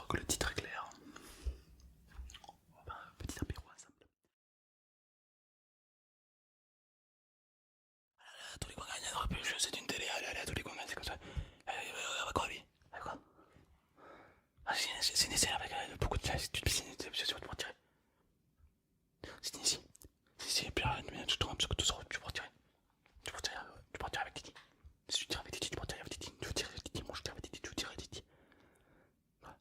que le titre est clair. On va faire un petit apéro ensemble. Tous les coins gagnent, non, plus c'est une télé, allez, tous les coins gagnent, c'est comme ça. Avec quoi, lui? Avec quoi? Ah, c'est une essai avec beaucoup de chance, tu te piscines, c'est sûr, tu peux retirer. C'est une ici. Si, puis là, tu te rends compte que tout ça, tu peux retirer. Tu peux retirer avec Titi. Si tu tires avec Titi, tu peux retirer avec Titi. Tu veux tirer avec Titi, moi je tire avec Titi, tu veux tirer avec Titi. Ouais.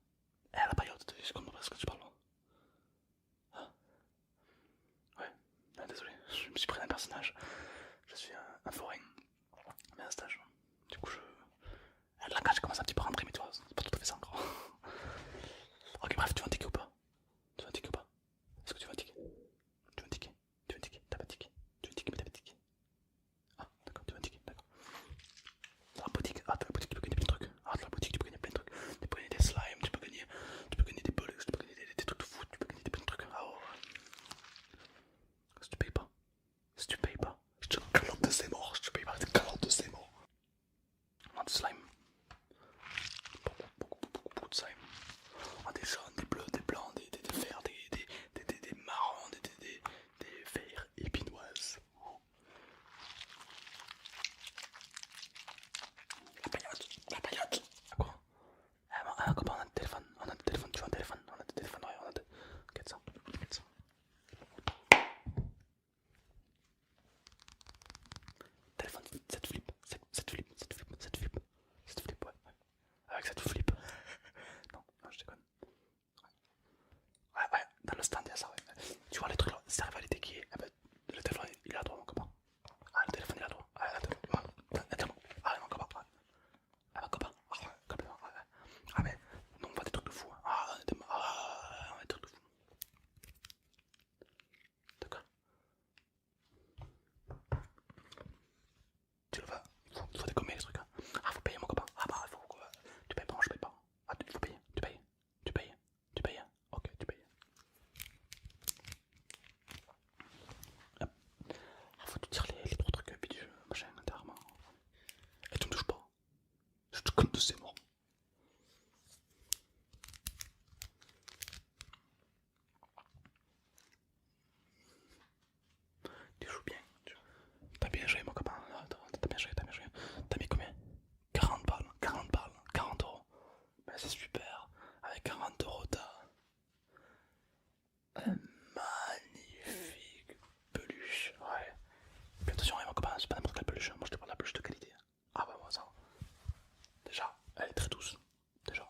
Et à la période, c'est comme parce que tu parles. Ah, ouais, ah, désolé, je me suis pris un personnage. Je suis un forain, mais un stage. Du coup, le langage commence un petit peu à rentrer, mais tu vois, c'est pas tout à fait ça encore. Ok, bref, tu veux un ticket ou pas? Tu veux un ticket ou pas? Est-ce que tu veux un ticket? Tu veux un ticket? Tu veux un ticket? T'as pas de ticket? Tu veux un ticket, mais t'as pas de ticket? Ah, d'accord, tu veux un ticket, d'accord. Dans la boutique, ah, dans la boutique, tu peux gagner plein de trucs. Ah, dans la boutique, tu peux gagner plein de trucs. Tu peux gagner des slimes, tu peux gagner des peluches, tu peux gagner des trucs de foot, tu peux gagner plein de trucs. Ah, oh. Si tu payes pas, si tu payes pas, je te calotte de ces morts, si tu payes pas, je te calotte de ces morts. On a de slime. Beaucoup de slime. On a des jaunes, des bleus, des blancs, des verts, des marrons, des verts épinoises. La paillote. Ah, quoi? Ah, comment on a des téléphones, tu veux un téléphone? On a des téléphones, ouais, on a des. 400, 400. Téléphone, cette flip, cette flip, cette flip, cette flip, cette flip, ouais. Avec cette flip. Non, non, je déconne. Ouais, dans le stand, il y a ça, ouais. Tu vois les trucs là, si t'arrives à les déquiller, eh ben, le téléphone il est à droite, mon copain. Ah, le téléphone il est à droite. Ah, attends, ah, mon copain. Ah, mon copain. Ah, ouais, complètement. Ouais. Ah, mais non, on voit des trucs de fou. Hein. Ah, on a des trucs de fou. D'accord. Tu le vas. Faut décommer les trucs. Hein. Ah, faut payer, mon copain. Ah, bah, faut quoi. Tu payes pas, je paye pas. Ah, faut payer. Tu payes. Tu payes. Tu payes. Ok, tu payes. Hop. Ah, faut te dire les gros trucs, puis tu machin, intérieurement. Et tu me touches pas. Je te compte de ces morts. Tu joues bien. T'as bien joué, mon copain. T'as bien joué, t'as bien joué. T'as mis combien? 40 balles, 40 balles, 40 euros. Ben, c'est super. Avec 40 euros, t'as un magnifique peluche. Ouais. Puis attention, mon copain, c'est pas n'importe quelle peluche. Moi, je te parle de la peluche de qualité. Ah, bah, moi, ça. Déjà, elle est très douce. Déjà.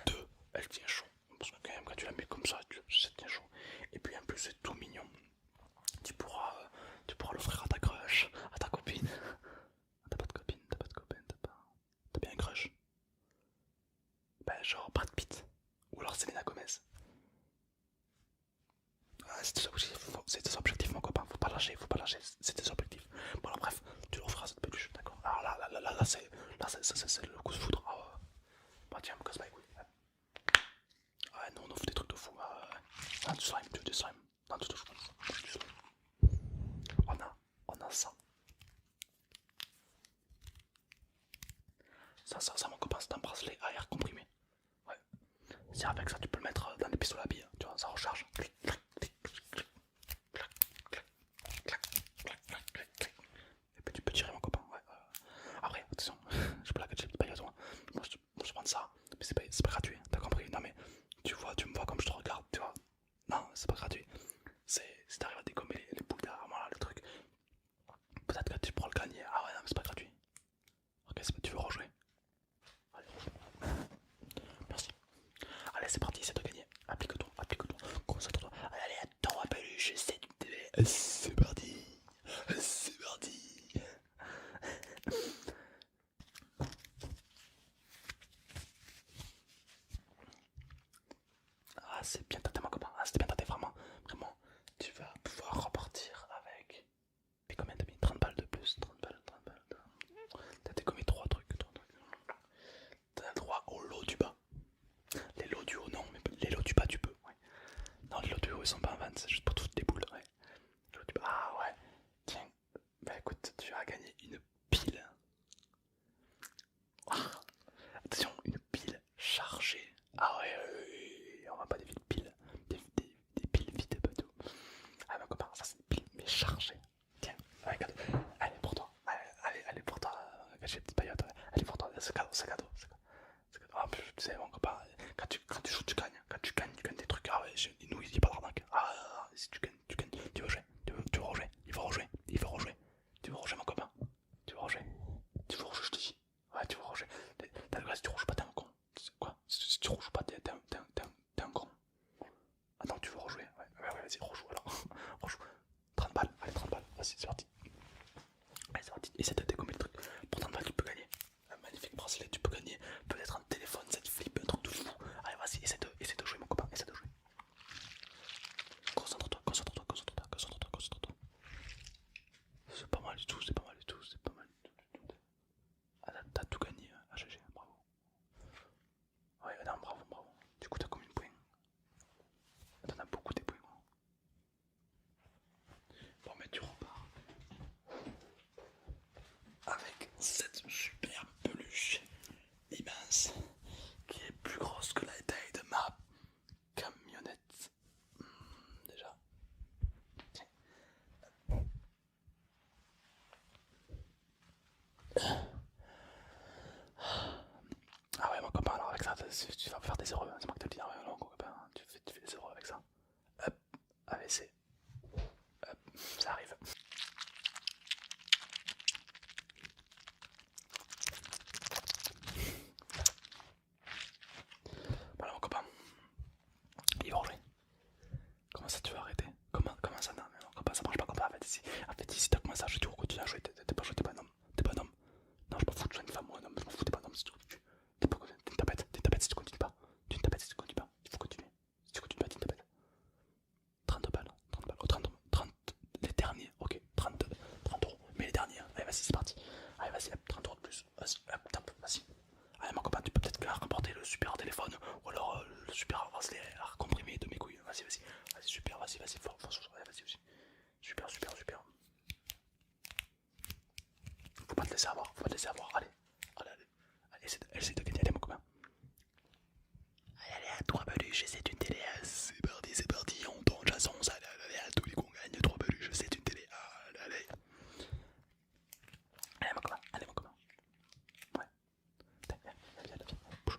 Deux, elle tient chaud. Parce que quand tu la mets comme ça, ça tient chaud. Et puis en plus, c'est tout mignon. Tu pourras, tu pourras l'offrir à ta crush, à ta copine. T'as pas de copine, t'as pas de copain, t'as bien un crush. Ben genre Brad Pitt. Ou alors Selena Gomez. Ah, c'est des objectifs mon copain, faut pas lâcher, c'est des objectifs. Bon alors bref, tu leur feras cette peluche, d'accord. Alors là c'est le coup de foudre. Ah, ouais. Bah tiens, me casse pas les couilles. Ouais, nous on offre des trucs de fou. Ah, du slime, du slime. Non, du slime. On a ça. Ça mon copain, c'est un bracelet à air comprimé. Ouais. Si avec ça tu peux le mettre dans des pistolets à billes, tu vois, ça recharge. Et puis tu peux tirer mon copain, ouais. Après, attention, je peux la gadget, pas besoin. Moi je prends ça, mais c'est pas gratuit, t'as compris? Non mais tu me vois comme je te regarde, tu vois. Non, c'est pas gratuit. Si t'arrives à décommer les boules derrière moi là, le truc, peut-être que tu pourras le gagner. Ah ouais, non mais c'est pas gratuit. Ok, tu veux rejouer? Allez, merci. Allez, c'est parti, c'est de gagner. Applique-toi, applique-toi. Concentre-toi. Allez, attends, peluche, c'est parti. C'est parti. Ah, c'est bien tenté, mon copain. Ah, c'était bien tenté, vraiment. Vraiment, tu vas pouvoir repartir avec. Mais combien t'as mis? 30 balles de plus, 30 balles, 30 balles. T'as décommé 3 trucs, 3 trucs. T'as le droit au lot du bas. Les lots du haut, non, mais les lots du bas, tu peux. Ouais. Non, les lots du haut, ils sont pas en vente, c'est juste pour toutes les boules. Ouais. Les lots du c'est cadeau, c'est cadeau. C'est cadeau. Ah, puis, tu sais, mon copain, quand tu joues, tu gagnes. Quand tu gagnes des trucs. Ah ouais, nous, il n'y a pas d'arnaque. Ah, si tu gagnes, tu gagnes. Tu veux jouer, tu veux rejouer, il faut rejouer, il faut rejouer. Tu veux rejouer, mon copain, tu veux rejouer. Tu veux rejouer, je te dis. Ouais, tu veux rejouer. Si tu rejoues pas, t'es un con. Quoi? Si tu rejoues pas, t'es un con. Attends, tu veux rejouer? Ouais, vas-y, rejoue alors. Rejoue. 30 balles, allez, 30 balles, vas-y, c'est parti. Allez, c'est parti. Essaie de dégommer le truc. Pour 30 balles, tu peux gagner un magnifique bracelet, tu peux gagner peut-être un téléphone, cette flip, un truc de fou. Allez, vas-y, essaie de jouer, mon copain, essaie de jouer. Concentre-toi, concentre-toi, concentre-toi, concentre-toi, concentre-toi. C'est pas mal du tout, c'est pas mal du tout, c'est pas mal du tout. Ah, t'as tout gagné, ah, GG, bravo. Ouais, non, bravo, bravo. Du coup, t'as combien de points? T'en as beaucoup des points. Bon, mais tu repars avec cette superbe peluche immense qui est plus grosse que la taille de ma camionnette. Déjà. Tiens. Ah ouais, mon copain, alors avec ça, tu vas faire des heureux, c'est moi qui te le dis, mon copain, tu fais des heureux avec ça. Hop, AVC. Hop, ça arrive. Voilà, mon copain, il va rejouer. Comment ça tu vas arrêter? Comment ça? Non, mais mon copain, ça marche pas comme ça. En fait, ici t'as commencé à jouer, tu continues à jouer, t'es pas joué, t'es pas un homme. T'es pas un homme. Non, je m'en fous, tu sois une femme ou un homme, je m'en fous, t'es pas un homme si tu continues. T'es une tapette si tu continues pas. Tu es une tapette si tu continues pas. Il faut continuer. Si tu continues pas, t'es une tapette. 30 balles, 30 balles, oh, 30, les derniers, ok, 30 euros, mais les derniers, allez vas-y c'est parti, allez vas-y, 30 euros de plus, vas-y, hop, top, vas-y. Allez mon copain, tu peux peut-être remporter le super téléphone, ou alors le super bracelet à comprimer de mes couilles, vas-y, super, vas-y, fort, allez, vas-y, super, faut pas te laisser avoir, allez, essaie de gagner, allez mon copain. Allez, à 3 peluches, c'est une télé. C'est parti, on tourne la sonce. Allez, à tous les qu'on gagne 3 peluches, c'est une télé. Allez. Allez, mon copain. Ouais. Viens,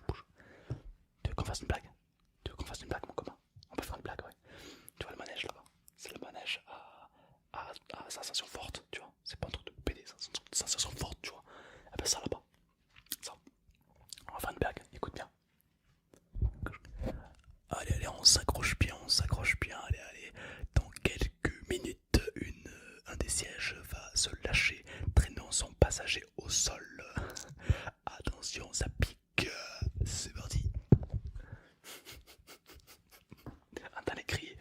bouge. Tu veux qu'on fasse une blague? Mon copain? On peut faire une blague, ouais. Tu vois le manège là-bas? C'est le manège à sensation forte, tu vois. C'est pas un truc de PD, c'est un truc de sensation forte, tu vois. Eh ben, ça là-bas. Ça. On va faire une blague, écoute bien. Allez, on s'accroche bien, allez. Dans quelques minutes, un des sièges va se lâcher, traînant son passager au sol. Attention, ça pique. C'est parti. Entends les cris.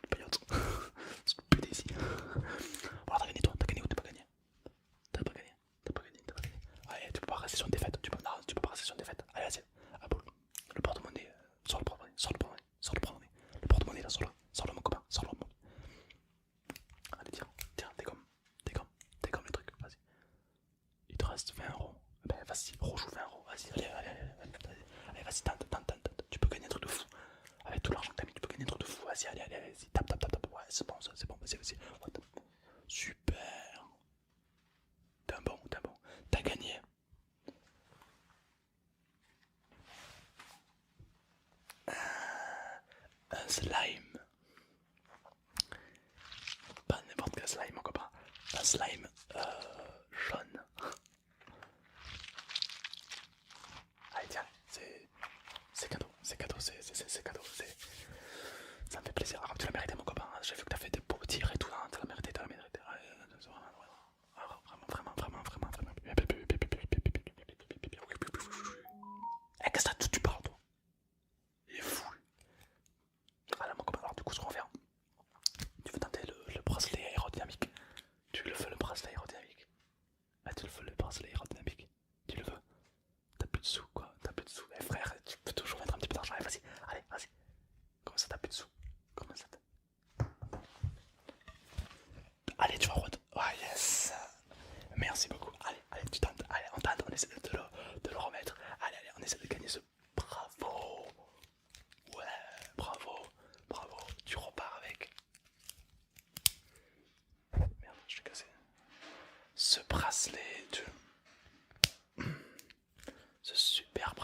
Payotte. C'est le PD ici. Bon, t'as gagné toi, t'as gagné ou t'as pas gagné? T'as pas gagné. Allez, tu peux pas rester sur une défaite. Non, tu peux pas rester sur une défaite. Allez, vas-y. Ah bon. Le porte-monnaie, sors le porte-monnaie. Le porte-monnaie là, sors-le mon copain, sors-le mon. Allez, tiens, dégomme le truc, vas-y. Il te reste 20 euros. Ben vas-y, rejoue 20 euros, vas-y, allez, vas-y, tente. Tu peux gagner un truc de fou. Avec tout l'argent que t'as mis, tu peux gagner un truc de fou. Vas-y, vas-y, tape. Ouais, c'est bon, vas-y. Ouais, super. T'es un bon. T'as gagné un slime. Pas n'importe quel slime, mon copain. Un slime jaune. Allez, tiens, c'est cadeau. Ça me fait plaisir. Alors, tu l'as mérité, mon copain. J'ai vu que t'as fait des beaux tirs et tout. Hein. Tu l'as mérité. Vraiment. Eh, qu'est-ce que tu parles, toi? Il est fou. Voilà, mon copain. Alors, du coup, ce qu'on va faire, tu veux tenter le bracelet aérodynamique? Tu le fais, le bracelet aérodynamique?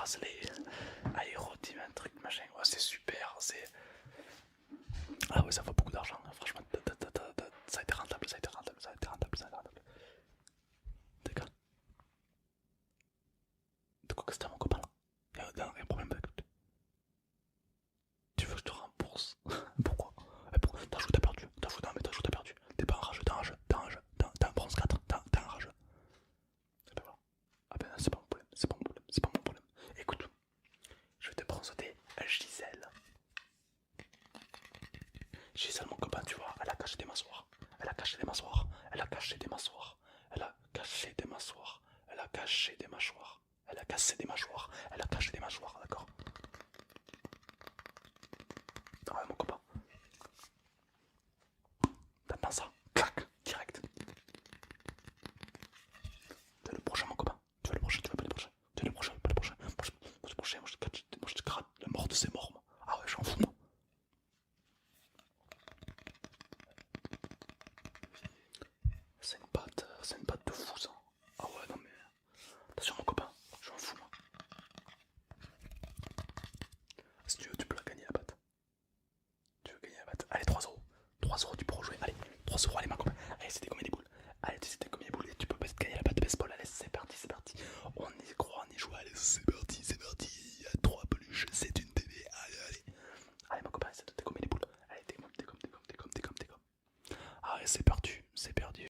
bracelet, aérodime, un truc machin. Ouais, c'est super. C'est. Ah ouais, ça vaut beaucoup d'argent. Franchement, ça a été rentable, ça a été rentable, ça a été rentable, ça a été rentable. D'accord. De quoi que c'était mon copain là? Y'a un problème avec lui. Tu veux que je te rembourse? Pourquoi? T'as joué, t'as perdu. T'as joué, non mais t'as joué, t'as perdu. T'es pas un rageux, t'es un rageux, t'es un rageux. T'as un bronze 4, t'es un rageux. Et ben voilà. Ah ben c'est pas mon problème, c'est pas mon problème, c'est pas mon problème. Écoute, je vais te bronzer Gisèle. Gisèle mon copain, tu vois, elle a caché des massoirs. Elle a caché des massoirs. Elle a caché des massoirs. Elle a caché des massoirs. Elle a caché des mâchoires. Elle a cassé des mâchoires. Elle a caché des mâchoires, d'accord? Ah ouais mon copain. T'entends ça? Clac, direct. Tu veux le prochain mon copain? Tu veux le prochain? Tu veux pas le prochain? Tu veux le prochain? Pas le prochain? Moi je te gratte. La mort de ces morts moi. Ah ouais j'en fous moi. C'est une patte de fou ça. Ah ouais non mais. Attention mon copain, je m'en fous moi. Si tu veux tu peux la gagner la patte. Tu veux gagner la batte. Allez 3 euros. 3 euros tu peux rejouer. Allez 3 euros allez ma copain. Allez c'était comme des boules. Allez c'était comme des boules et tu peux peut-être gagner la batte de baseball. Allez c'est parti c'est parti. On y croit, on y joue. Allez c'est parti c'est parti. Il y a 3 peluches, c'est une télé. Allez allez. Allez ma copain c'est de décommer les boules. Allez décomme. Ah ouais c'est perdu, c'est perdu.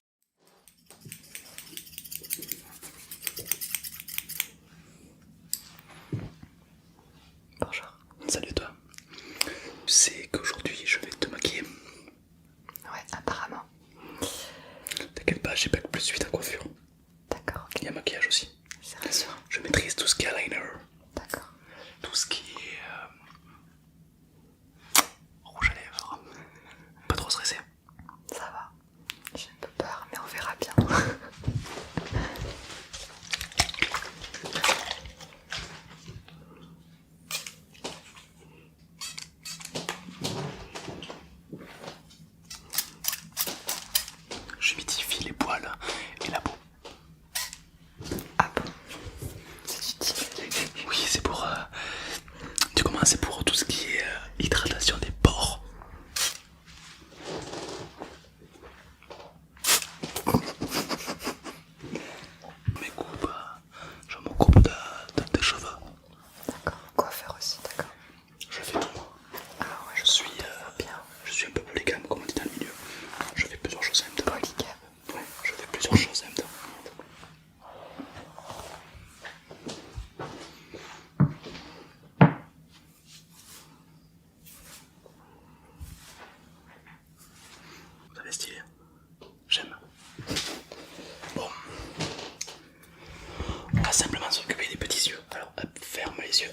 Bonjour. Salut toi. Tu sais qu'aujourd'hui je vais te maquiller. Ouais, apparemment. T'inquiète pas, j'ai bac plus 8 à coiffure. D'accord, ok. Il y a maquillage aussi. C'est rassurant. Je maîtrise tout ce qui est eyeliner. D'accord. Tout ce qui est rouge à lèvres. Pas trop stressé. Ça va. J'ai un peu peur, mais on verra bien. J'humidifie les poils et la peau. Ah bon? C'est utile. Oui, c'est pour. Tu commences, c'est pour tout ce qui est hydratation des pores. Mes coupes, je m'en coupe de cheveux. D'accord. Coiffeur aussi, d'accord. Je fais tout moi. Ah ouais, Bien. Je suis un peu polygame comme on dit dans le milieu. Je fais plusieurs choses en même temps. polygame. Ouais, je fais plusieurs choses en même temps. Vous avez stylé. J'aime. Bon. On va simplement s'occuper des petits yeux. Alors, hop, ferme les yeux.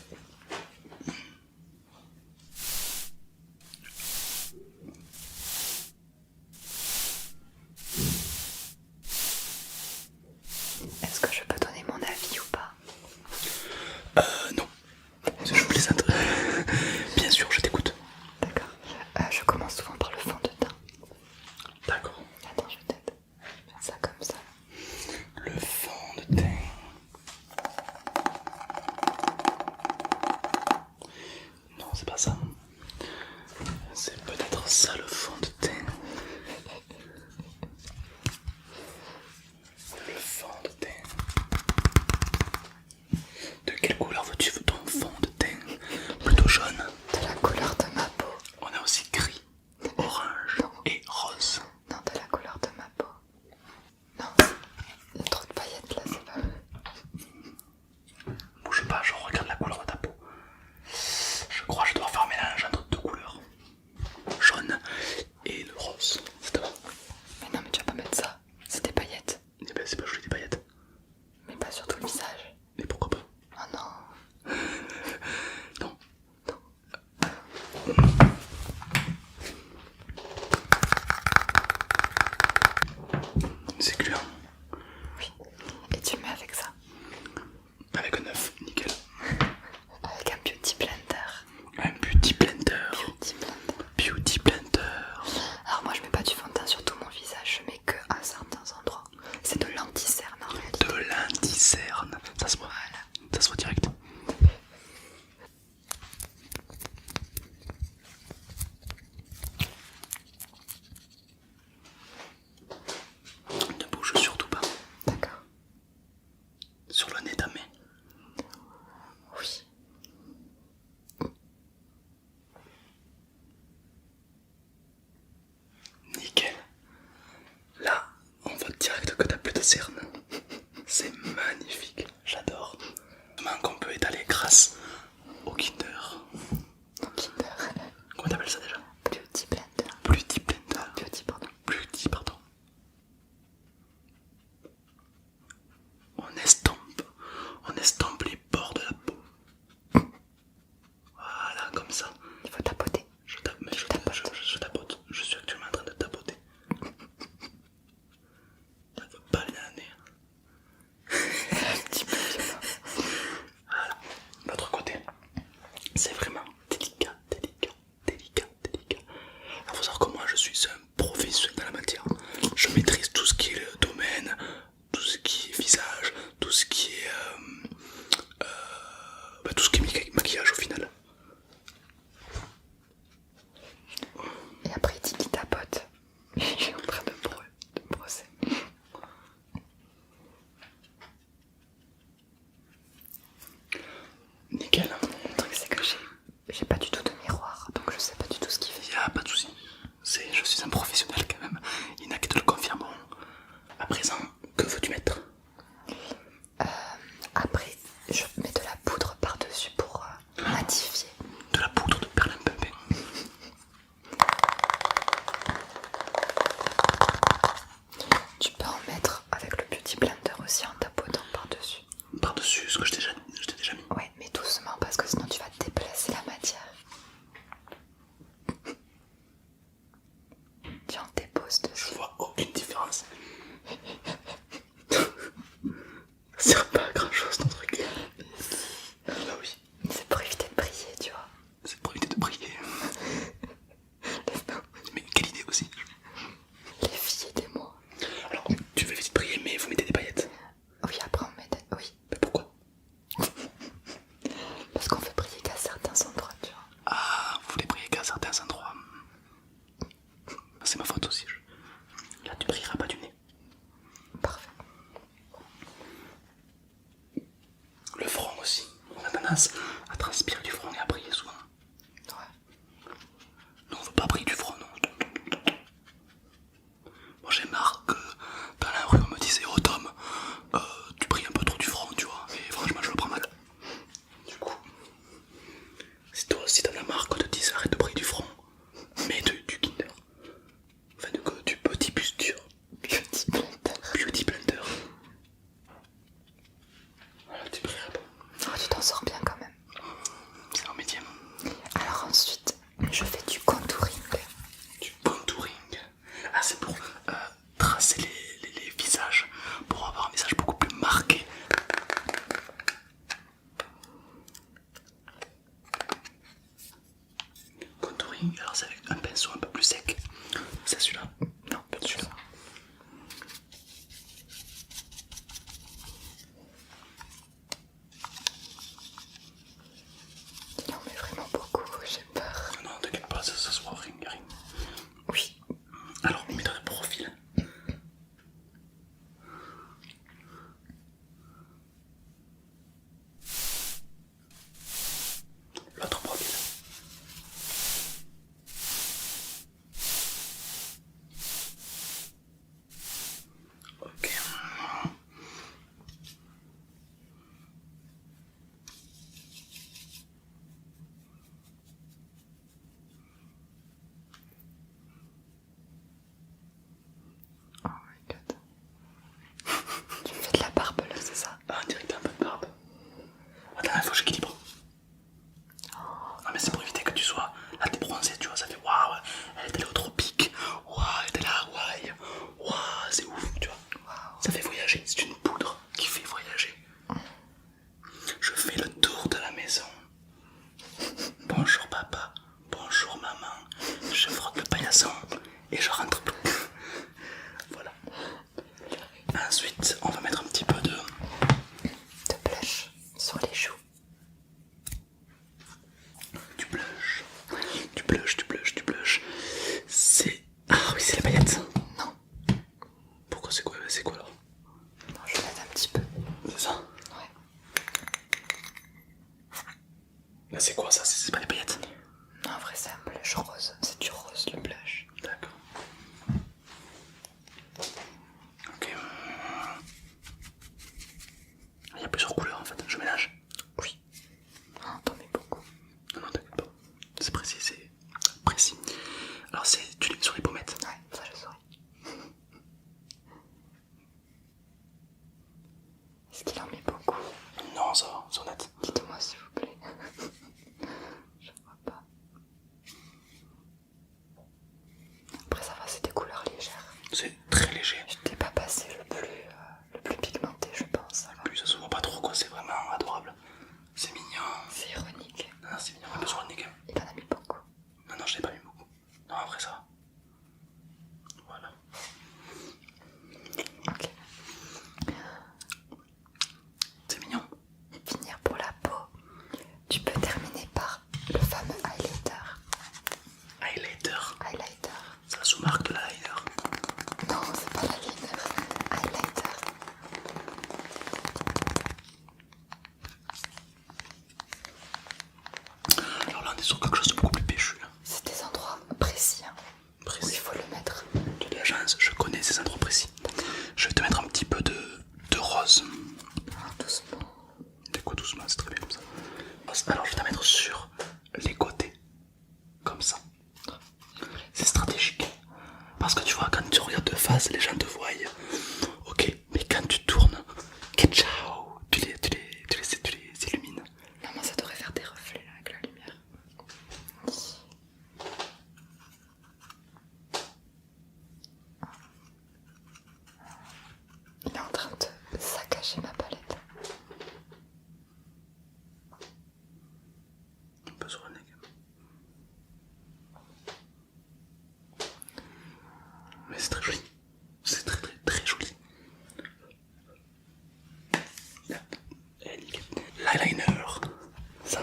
Est-ce que je peux donner mon avis ou pas? Non. Je plaisante. Bien sûr, je t'écoute. D'accord. Je commence souvent par le fond de teint. D'accord. Attends, je vais peut-être faire ça comme ça. Le fond de teint. cernes. C'est magnifique, j'adore. Qu'on peut étaler grâce au Kinder. Kinder. Comment t'appelles ça déjà? Beauty Blender. Beauty Blender. Beauty, pardon. Beauty, pardon. On estompe les bords de la peau. Voilà, comme ça. Il faut tapoter. Je tapote. Je suis actuellement en train de tapoter. Ça veut pas aller dans le nez. Un petit peu violent. Voilà. L'autre côté, c'est vraiment délicat. Il faut savoir que moi je suis un professionnel dans la matière. Je maîtrise tout ce qui est le domaine, tout ce qui est visage, tout ce qui est tout ce qui est maquillage au final. Et après il dit qu'il tapote. Je suis en train de brosser. Nickel. Le truc c'est que j'ai pas du tout de miroir, donc je sais pas du tout ce qu'il fait. Y'a pas de soucis. Je suis un professionnel quand même. Il n'a que te le confirmeront. À présent, que veux-tu mettre? Après, je mets de la poudre par-dessus pour matifier. De la poudre de perlimpinpin. Tu peux en mettre avec le Beauty Blender aussi en tapotant par-dessus. Par-dessus ce que je t'ai déjà mis. Ouais, mais doucement parce que sinon tu vas déplacer la matière. Tu en déposes dessus. Je vois aucune différence. Ça sert pas à grand chose ton truc. Bah oui. C'est pour éviter de briller, tu vois. C'est pour éviter de briller. Mais quelle idée aussi. Les filles, aidez-moi. Alors, tu veux éviter de briller, mais vous mettez des paillettes. Oui, après on met des... Oui, Mais pourquoi? parce qu'on fait briller qu'à certains endroits, tu vois. Ah, vous voulez briller qu'à certains endroits. C'est ma faute aussi. Là, tu brilleras pas du nez. Parfait. Le front aussi. On a tendance à transpirer du front et à briller souvent. Ouais. Non, on veut pas briller du front, non. Moi, j'ai marre que dans la rue, on me disait: oh Tom, tu brilles un peu trop du front, tu vois. Et franchement, je le prends mal. Du coup, si toi aussi t'en as marre qu'on te dise arrête de briller du front, mais du Kinder. Enfin, du petit busture. Beauty Blender. Beauty Blender. Voilà, tu brilleras pas. Oh, tu t'en sors bien quand même. C'est un métier. Alors ensuite, je fais du contouring. Du contouring. Ah, c'est pour tracer les visages, pour avoir un visage beaucoup plus marqué. Contouring, alors c'est avec un pinceau un peu plus sec. C'est celui-là? Non, pas du tout. Il en met vraiment beaucoup, j'ai peur. Non, t'inquiète pas, ça se voit rien. Oui. Alors, mets-toi de profil. L'autre profil. Ok. Oh my god. Tu me fais de la barbe là, c'est ça? Ah, direct un peu de barbe. Attends, il faut que j'équilibre. Non, mais c'est pour éviter que tu sois là, t'es bronzé, tu vois. Ça fait waouh, elle était là au tropique. Waouh, elle était là à Hawaï. Waouh, c'est ouf, tu vois. Ça fait voyager, c'est une poudre qui fait voyager. Je fais le tour de la maison. Bonjour papa, bonjour maman. Je frotte le paillasson et je rentre. Voilà. Ensuite, on va mettre un petit peu de blush sur les joues. du blush. Du blush, du blush, du blush. C'est... Ah oui, c'est les paillettes. Non. Pourquoi c'est quoi alors? Non, je vais mettre un petit peu. C'est ça? Ouais. Là c'est quoi ça? C'est pas les paillettes? Non, en vrai c'est un blush rose. C'est du rose le blush. D'accord. Ok. pourquoi c'est vraiment adorable. C'est mignon. C'est ironique. Non, non, c'est mignon, un peu sur le nez quand même. Il en a mis beaucoup. Non, non, je n'ai pas mis beaucoup. Non, après ça va. Voilà. Ok. C'est mignon. Finir pour la peau. Tu peux terminer par le fameux highlighter. Highlighter. Highlighter. C'est la sous-marque de l'highlighter. Non, c'est pas la liner. Highlighter. Alors là, on est sur quelque chose de beaucoup plus péchu. C'est des endroits précis. Hein, où Précis. il faut le mettre. Tu as de la chance, je connais ces endroits précis. Je vais te mettre un petit peu de rose. Doucement. Déco doucement, c'est très bien comme ça. Alors je vais te mettre sur les côtés. Comme ça. C'est stratégique. Parce que tu vois, quand tu regardes de face, les gens te voient. Ok, mais quand tu tournes, que ciao, tu les illumines. Normalement, ça devrait faire des reflets là, avec la lumière. Il est en train de saccager ma palette. Un peu sur le nez. Mais c'est très joli. C'est très très très joli. L'eyeliner. Ça.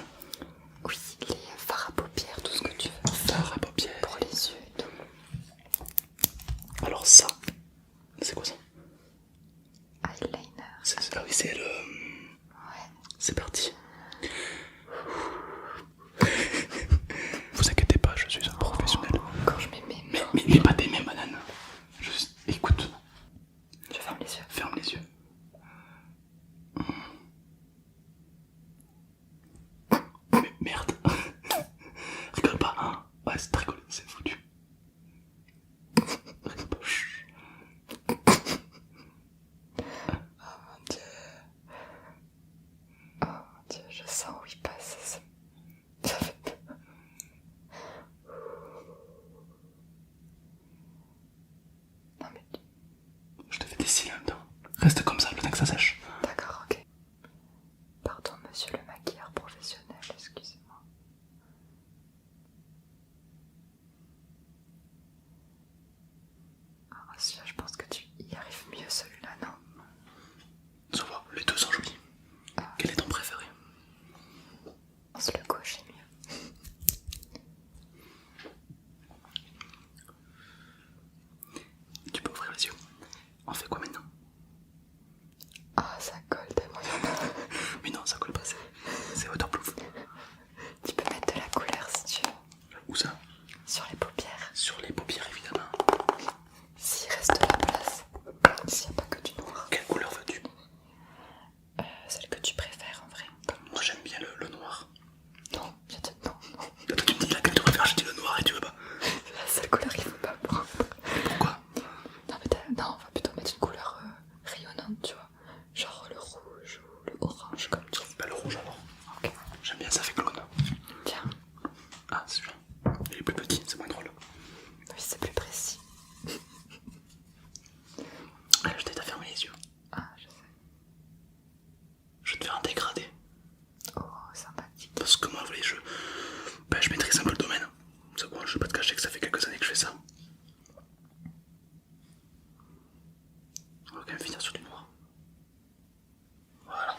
Oui, les fards à paupières, tout ce que tu veux. Fard à paupières. Pour les yeux et tout. Alors ça. C'est quoi ça? Eyeliner. Ah oui, c'est le... Ouais. C'est parti. Vous inquiétez pas, je suis un professionnel. Quand je mets mes mains, Mais pas tes mains, banane. Juste écoute. je ferme les yeux. Ferme les yeux. Mais merde. Rigole pas, hein. Ouais, c'est très rigolo, c'est foutu. Rigole pas. Chut. Oh mon dieu. Oh mon dieu, je sens où il passe. Ça fait peur. Non mais Je te fais des cils en même temps. Reste comme ça le temps que ça sèche. d'accord, ok. Pardon, monsieur le maquilleur professionnel, excusez-moi. Ah, celui-là, je pense que tu y arrives mieux, celui-là, non? Ça va, les deux sont jolis. Quel est ton préféré? Je pense que le gauche est mieux. Tu peux ouvrir les yeux. On fait quoi maintenant? Ah, ça colle tellement il y en a. Mais non, ça colle pas, c'est waterproof. Tu peux mettre de la couleur si tu veux. Où ça? Sur les paupières. Sur les paupières évidemment. S'il reste de la place. S'il n'y a pas que du noir. Quelle couleur veux-tu? Celle que tu préfères en vrai. Moi j'aime bien le noir. Non, je te... non, non. Toi tu me dis laquelle tu préfères, je dis le noir et tu veux pas. C'est la seule couleur qu'il faut pas prendre. Pourquoi? Non, mais non, on va plutôt mettre une couleur rayonnante, tu vois. Genre le rouge ou le orange, comme tu veux. Bah le rouge alors. Ok. J'aime bien, ça fait clone. Tiens, Ah, c'est celui-là. Il est plus petit, c'est moins drôle. oui, c'est plus précis. Allez, je t'aide à fermer les yeux. Ah, je sais. Je vais te faire un dégradé. Oh, sympathique. Parce que moi, vous voyez, je maîtrise un peu le domaine. C'est bon, je vais pas te cacher que ça fait quelques années que je fais ça. On va quand même finir sur du noir. Voilà.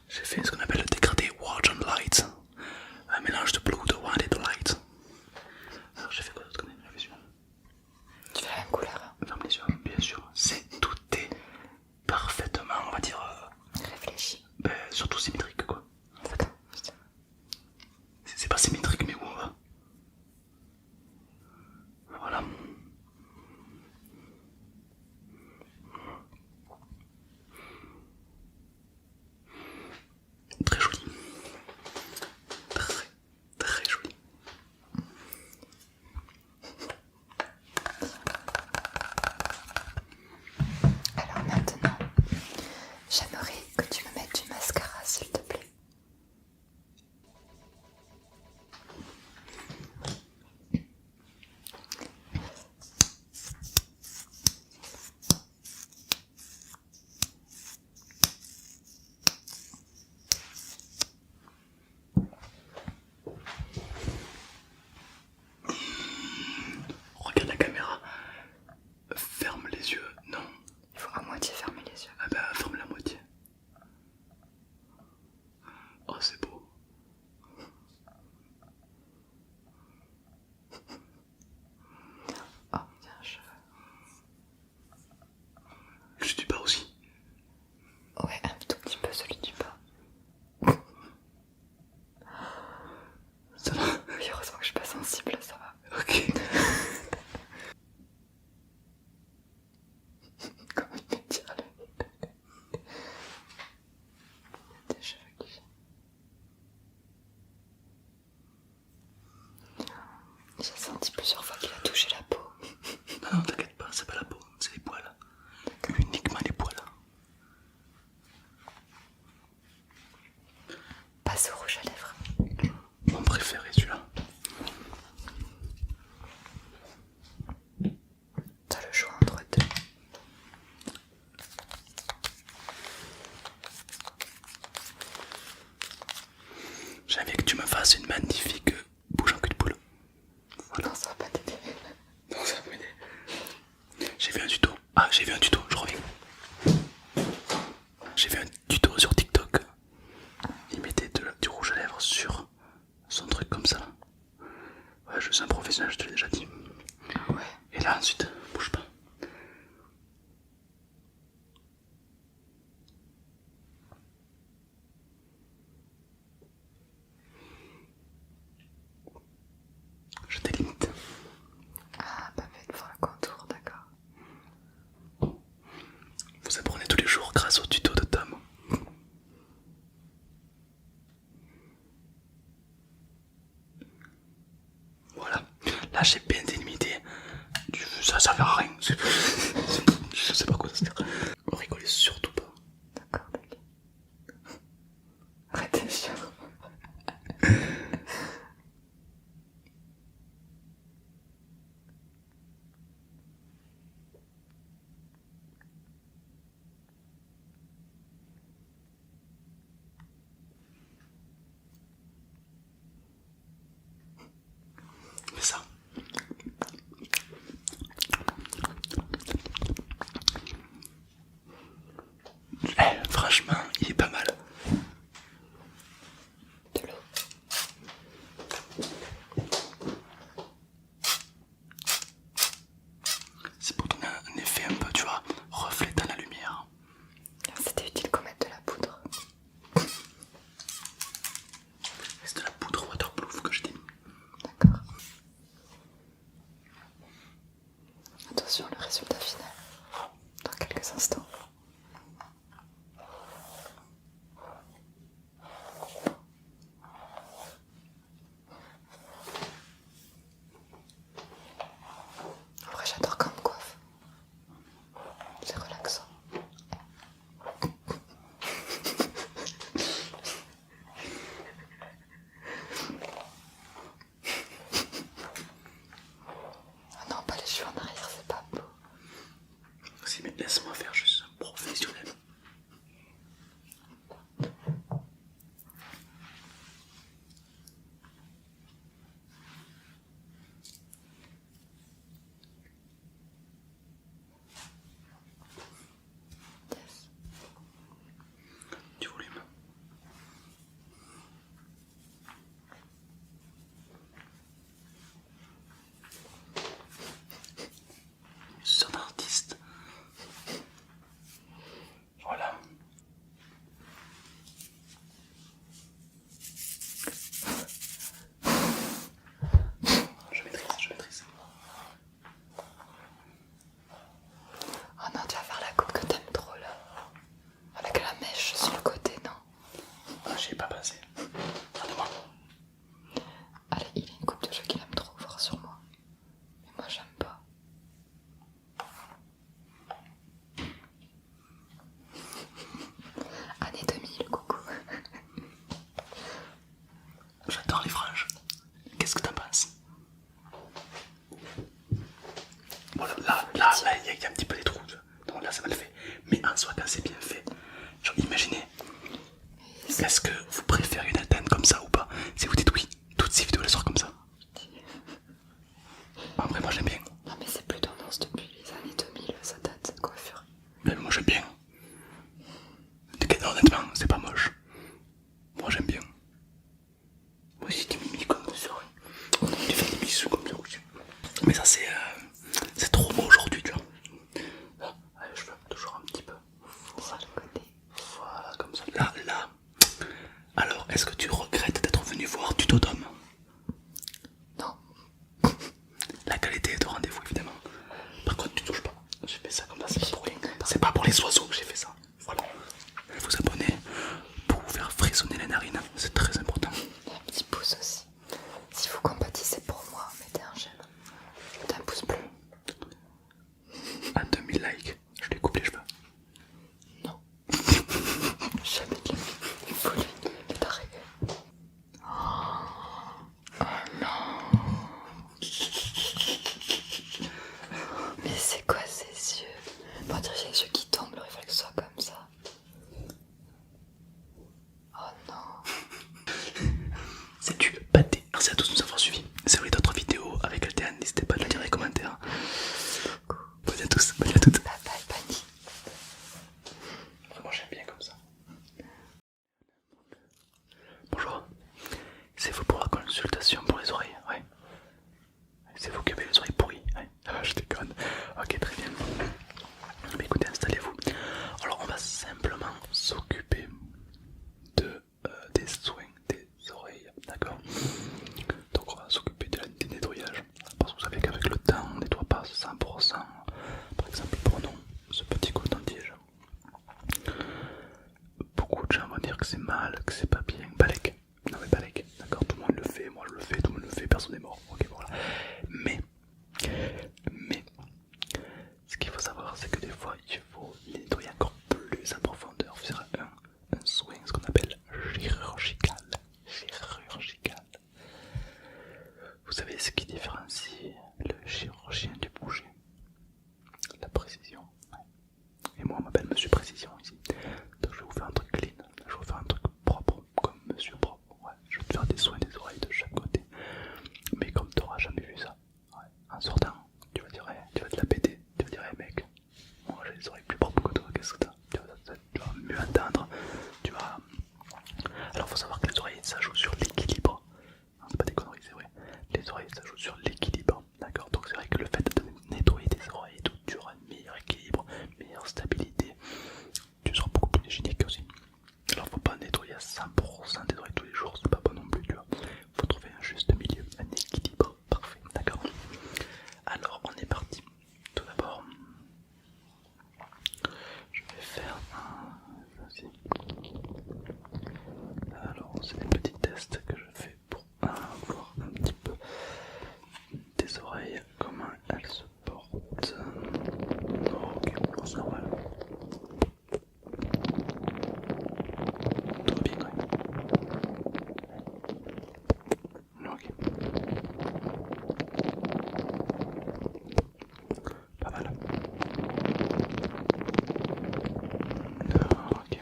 J'ai fait ce qu'on appelle le dégradé Watch and Light. Un mélange de blue, de white et de light. Alors j'ai fait quoi d'autre qu'on a vu celui-là? Tu fais la même couleur, hein. Ferme les yeux, bien sûr. Tout est parfaitement, on va dire, Réfléchis. surtout symétrique quoi. D'accord. C'est pas symétrique mais où on va? Voilà. Très J'ai envie que tu me fasses une magnifique bouche en cul de poule. Voilà. Non, ça va pas t'aider. Non, ça va m'aider. J'ai vu un tuto. Ah, j'ai vu un tuto, je reviens. J'ai vu un tuto sur TikTok. Il mettait du rouge à lèvres sur son truc comme ça. Ouais, je suis un professionnel, je te l'ai déjà dit. Ah ouais. Et là, ensuite, bouge pas. Je délimite. Ah, pas fait pour le contour, d'accord. Vous apprenez tous les jours grâce au tuto de Tom. Voilà. Là, j'ai bien délimité. Ça sert à rien. Je sais pas quoi ça sert. On rigolait surtout pas. D'accord, d'accord. Arrêtez, chiant. Fais ça. Franchement, il est pas mal. De l'eau. C'est pour donner un effet un peu, tu vois, reflétant la lumière. C'était utile qu'on mette de la poudre. C'est de la poudre waterproof que je t'ai mis. D'accord. Attention, le résultat final. Dans quelques instants. En vrai, j'adore quand on me coiffe. C'est relaxant. Ah non, pas les cheveux en arrière, c'est pas beau. Si, mais laisse-moi faire, je suis un professionnel. Yes. Du volume. C'est un artiste. Voilà. Je maîtrise. Oh non, tu vas faire la coupe que t'aimes trop là. Avec la mèche sur le côté, non? Ah, j'y ai pas passé. Regardez-moi. Allez, il a une coupe de cheveux qu'il aime trop, voir sur moi. Mais moi, j'aime pas. Année 2000, coucou. J'adore les franges. Qu'est-ce que t'en penses? Voilà, là, il y a un petit peu des trous. Non, là, c'est mal fait. Mais en soi, quand c'est bien fait, genre, imaginez. Est-ce que vous préférez une atteinte comme ça ou pas? Si vous dites oui, toutes ces vidéos elles sortent comme ça. En vrai, moi j'aime bien. Non, mais c'est plus tendance depuis les années 2000, ça date cette coiffure. Mais moi j'aime bien. Honnêtement, c'est pas moche. Moi j'aime bien. Moi si tu mimiques comme ça, tu fais des bisous comme ça aussi. Mais ça c'est trop beau aujourd'hui, tu vois. Là, allez, je veux toujours un petit peu. Sur le côté. Voilà, comme ça. Là. Alors, est-ce que tu regrettes d'être venu voir Tuto Tom? Non. La qualité est au rendez-vous, évidemment. Par contre, tu touches pas. J'ai fait ça comme ça, c'est pas pour rien. C'est pas pour les oiseaux que j'ai fait ça. Voilà. Vous abonnez pour vous faire frissonner les narines, c'est très important. Et un petit pouce aussi. Si vous compatissez pour moi, mettez un j'aime. Mettez un pouce bleu. À 2000 likes, je lui coupe les cheveux. Non. Jamais de la vie. Il faut lui. Il est taré. Oh non. Mais c'est quoi ces yeux? Bon, j'ai les yeux qui tombent, il fallait que ce soit comme ça. Oh non. que c'est mal, que c'est pas bien. Balek. Non mais Balek, d'accord, tout le monde le fait, moi je le fais, tout le monde le fait, personne n'est mort. Ok, voilà. Mais, ce qu'il faut savoir, c'est que des fois, il faut les nettoyer encore plus en profondeur, faire un soin, ce qu'on appelle chirurgical. Chirurgical. Vous savez ce qui différencie le chirurgien du boucher? La précision. Ouais. Et moi, on m'appelle Monsieur Précision ici. Donc je vais vous faire un truc clean, je vais vous faire un truc propre, comme Monsieur Propre. Ouais. Je vais te faire des soins des oreilles de chaque côté. Mais comme tu n'auras jamais vu ça, ouais. En sortant, tu vas dire, tu vas te la péter. Tu vas dire, hey, mec, moi j'ai les oreilles plus propres que toi, qu'est-ce que t'as? Tu vas mieux entendre. Tu vas. Alors faut savoir que les oreilles ça joue sur l'équilibre. C'est pas des conneries, c'est vrai. Les oreilles ça joue sur l'équilibre. D'accord. Donc c'est vrai que le fait de nettoyer tes oreilles et tout, tu auras un meilleur équilibre, meilleure stabilité. Tu seras beaucoup plus hygiénique aussi. Alors faut pas nettoyer à 100% des oreilles tous les jours, c'est pas bon non plus, tu vois. Faut trouver un juste milieu, un équilibre parfait, d'accord. Alors on est parti. Tout d'abord, je vais faire un... Vas-y. Alors c'est des petits tests que je fais pour voir un petit peu tes oreilles, comment elles se portent. Ok, c'est normal. Tout va bien quand même. Ok. Pas mal. Ok.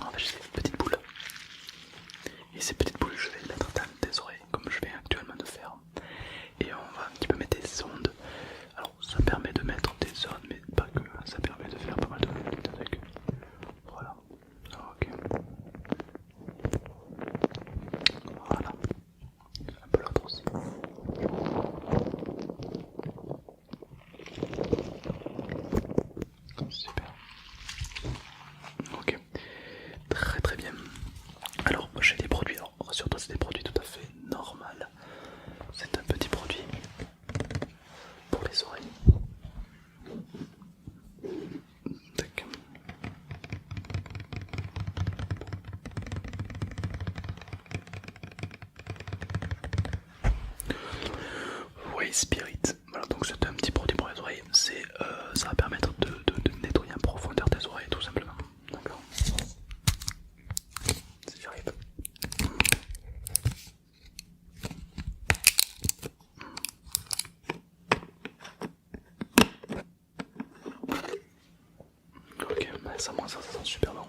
En fait j'ai des petites boules. Et ces petites boules je vais les mettre dans tes oreilles comme je viens actuellement de faire. Et on va un petit peu mettre des ondes. Alors ça permet de mettre des ondes mais pas que, ça permet de faire pas mal de trucs. Voilà. Ok. Voilà. Un peu l'autre aussi. Super. Ok. Très très bien. Alors j'ai des produits, alors rassure-toi c'est des produits tout à fait normaux. C'est un petit produit pour les oreilles. Tac. Way Spirit. Voilà, donc c'est un petit produit pour les oreilles. Ça va permettre de nettoyer en profondeur tes oreilles tout simplement. D'accord. Si j'arrive. Ok, ça sent super bon.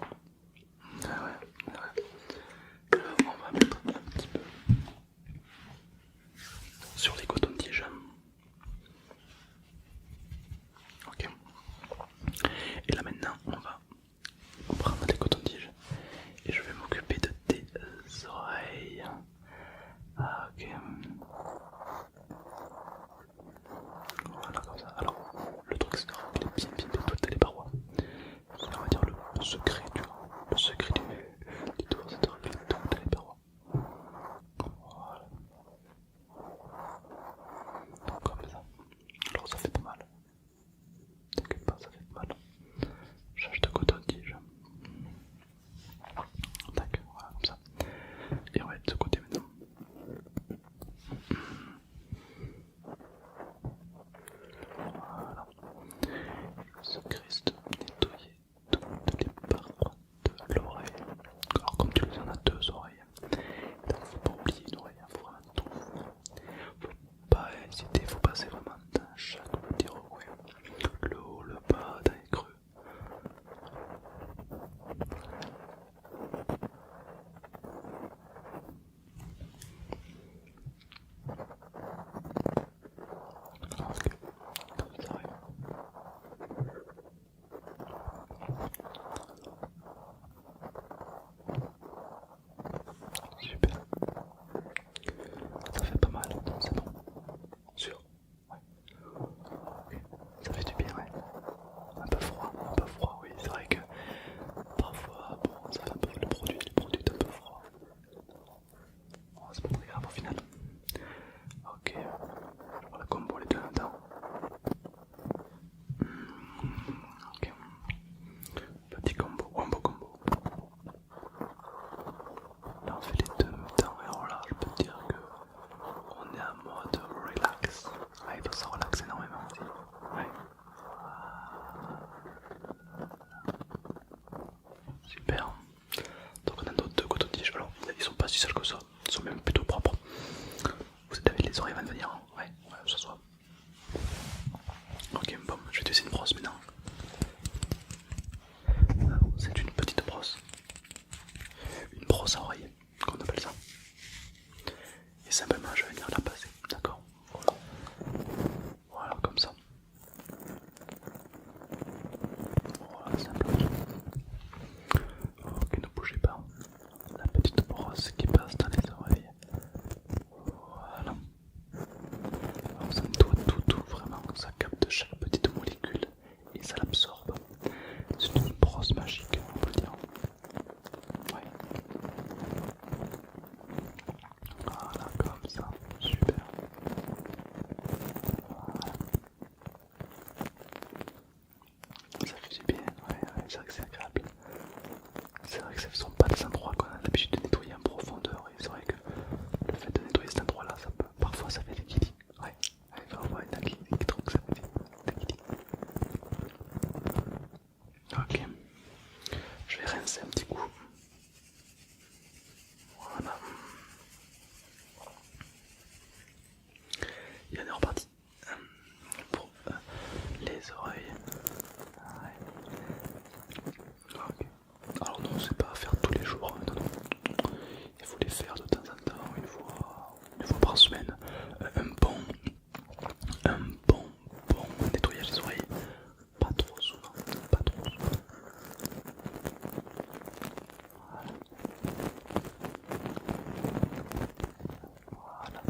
Ah ouais, ouais. Alors on va mettre un petit peu sur les cotons-tiges. Ok. Et là maintenant on va prendre les cotons-tiges et je vais m'occuper de tes oreilles. Ah ok. Voilà comme ça. Alors le truc c'est de remplir bien toutes les parois. C'est on va dire le secret, tu vois. Le secret du tour c'est de remplir toutes les parois. Voilà. Comme ça. Alors ça fait pas mal. T'inquiète pas, ça fait pas mal. Change de coton-tige. Tac, voilà comme ça. Et on va être de ce côté maintenant. Voilà. Le secret c'est de nettoyer toutes les parois de l'oreille. Alors comme tu le sais, on a deux oreilles. Donc faut pas oublier une oreille, faut vraiment tout. Faut pas hésiter, faut passer vraiment dans chaque petit recoin. Le haut, le bas, dans les creux. Ok, comme ça arrive. sales que ça, ils sont même plutôt propres. Vous avez les oreilles avant de venir, hein? Ouais, ça soit. Ok, bon, je vais te laisser une brosse maintenant. C'est une petite brosse. Une brosse à oreille, qu'on appelle ça. Et simplement, je vais venir la passer, d'accord? Voilà. Voilà, comme ça. Voilà, simplement. Ok, ne bougez pas. La petite brosse qui passe dans les oreilles. Voilà. Alors ça nettoie tout, vraiment. Ça capte chaque petite molécule et ça l'absorbe. C'est une brosse magique, on peut le dire. Ouais. Voilà, comme ça. Super. Voilà. Ça fait du bien, ouais, c'est vrai que c'est agréable. C'est vrai que ce ne sont pas des endroits qu'on a l'habitude de nettoyer en profondeur. Et c'est vrai que le fait de nettoyer cet endroit-là, ça peut, parfois ça fait des guillis. Ouais, parfois il y en a qui trouvent que ça fait des guillis. Ok, je vais rincer un petit coup. Voilà. Et on est reparti pour les oreilles. Ouais. Ok. Alors non, c'est pas à faire tous les jours, non, non. Il faut les faire de temps en temps, une fois par semaine. Un bon nettoyage des oreilles. Pas trop souvent, pas trop souvent. Voilà. Voilà.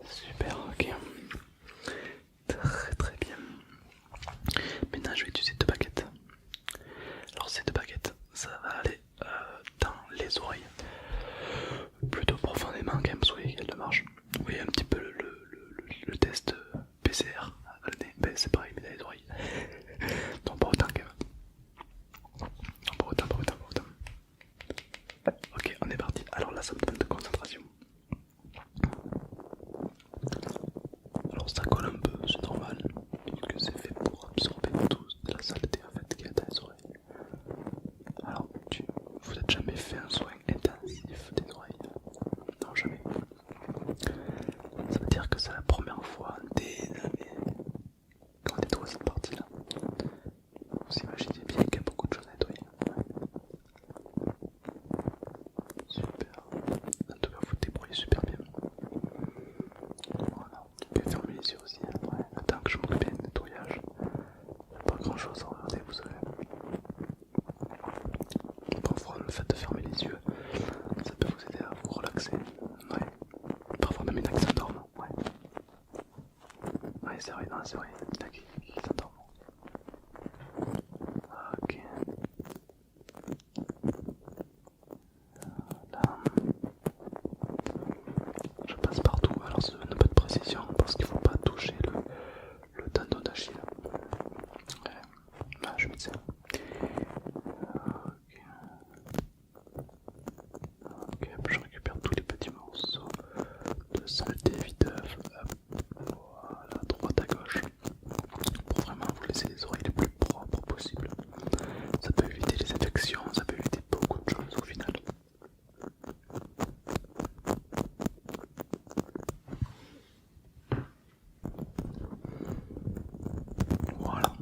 Super, ok. Très bien. Maintenant je vais utiliser deux baguettes. Alors ces deux baguettes, ça va aller dans les oreilles. Plutôt profondément quand même, vous voyez qu'elle marche. Vous voyez un petit peu le test PCR. Ben, c'est pareil mais dans les oreilles. Donc pas autant quand même. Pas autant. Ok, on est parti. Alors là ça me demande de concentration. Alors ça colle un peu, c'est normal, puisque c'est fait pour absorber toute la saleté en fait qu'il y a dans les oreilles. Alors vous n'êtes jamais fait un soin intensif des oreilles? Non, jamais. Ça veut dire que c'est la première fois des années qu'on nettoie cette partie-là. Vous imaginez bien qu'il y a beaucoup de choses à nettoyer. Ouais. Super. En tout cas, vous débrouillez super bien. Voilà. Vous pouvez fermer les yeux aussi. Hein. Ouais. Le temps que je m'occupe bien du nettoyage. Il n'y a pas grand chose à regarder, vous savez. Parfois, le fait de fermer les yeux, ça peut vous aider à vous relaxer. Ouais. Parfois, même il y en a qui s'endorment. Ouais. Ouais, c'est vrai, non, c'est vrai. Il y en a qui s'endorment. Ok. Là. Je passe partout. Alors, ça donne un peu de précision parce qu'il ne faut pas toucher le tendon d'Achille. Ouais. Là, je mets ça. Ok, je récupère tous les petits morceaux de saleté vite d'œuf. Voilà, à droite à gauche. Pour vraiment vous laisser les oreilles les plus propres possible. Ça peut éviter les infections, ça peut éviter beaucoup de choses au final. Voilà.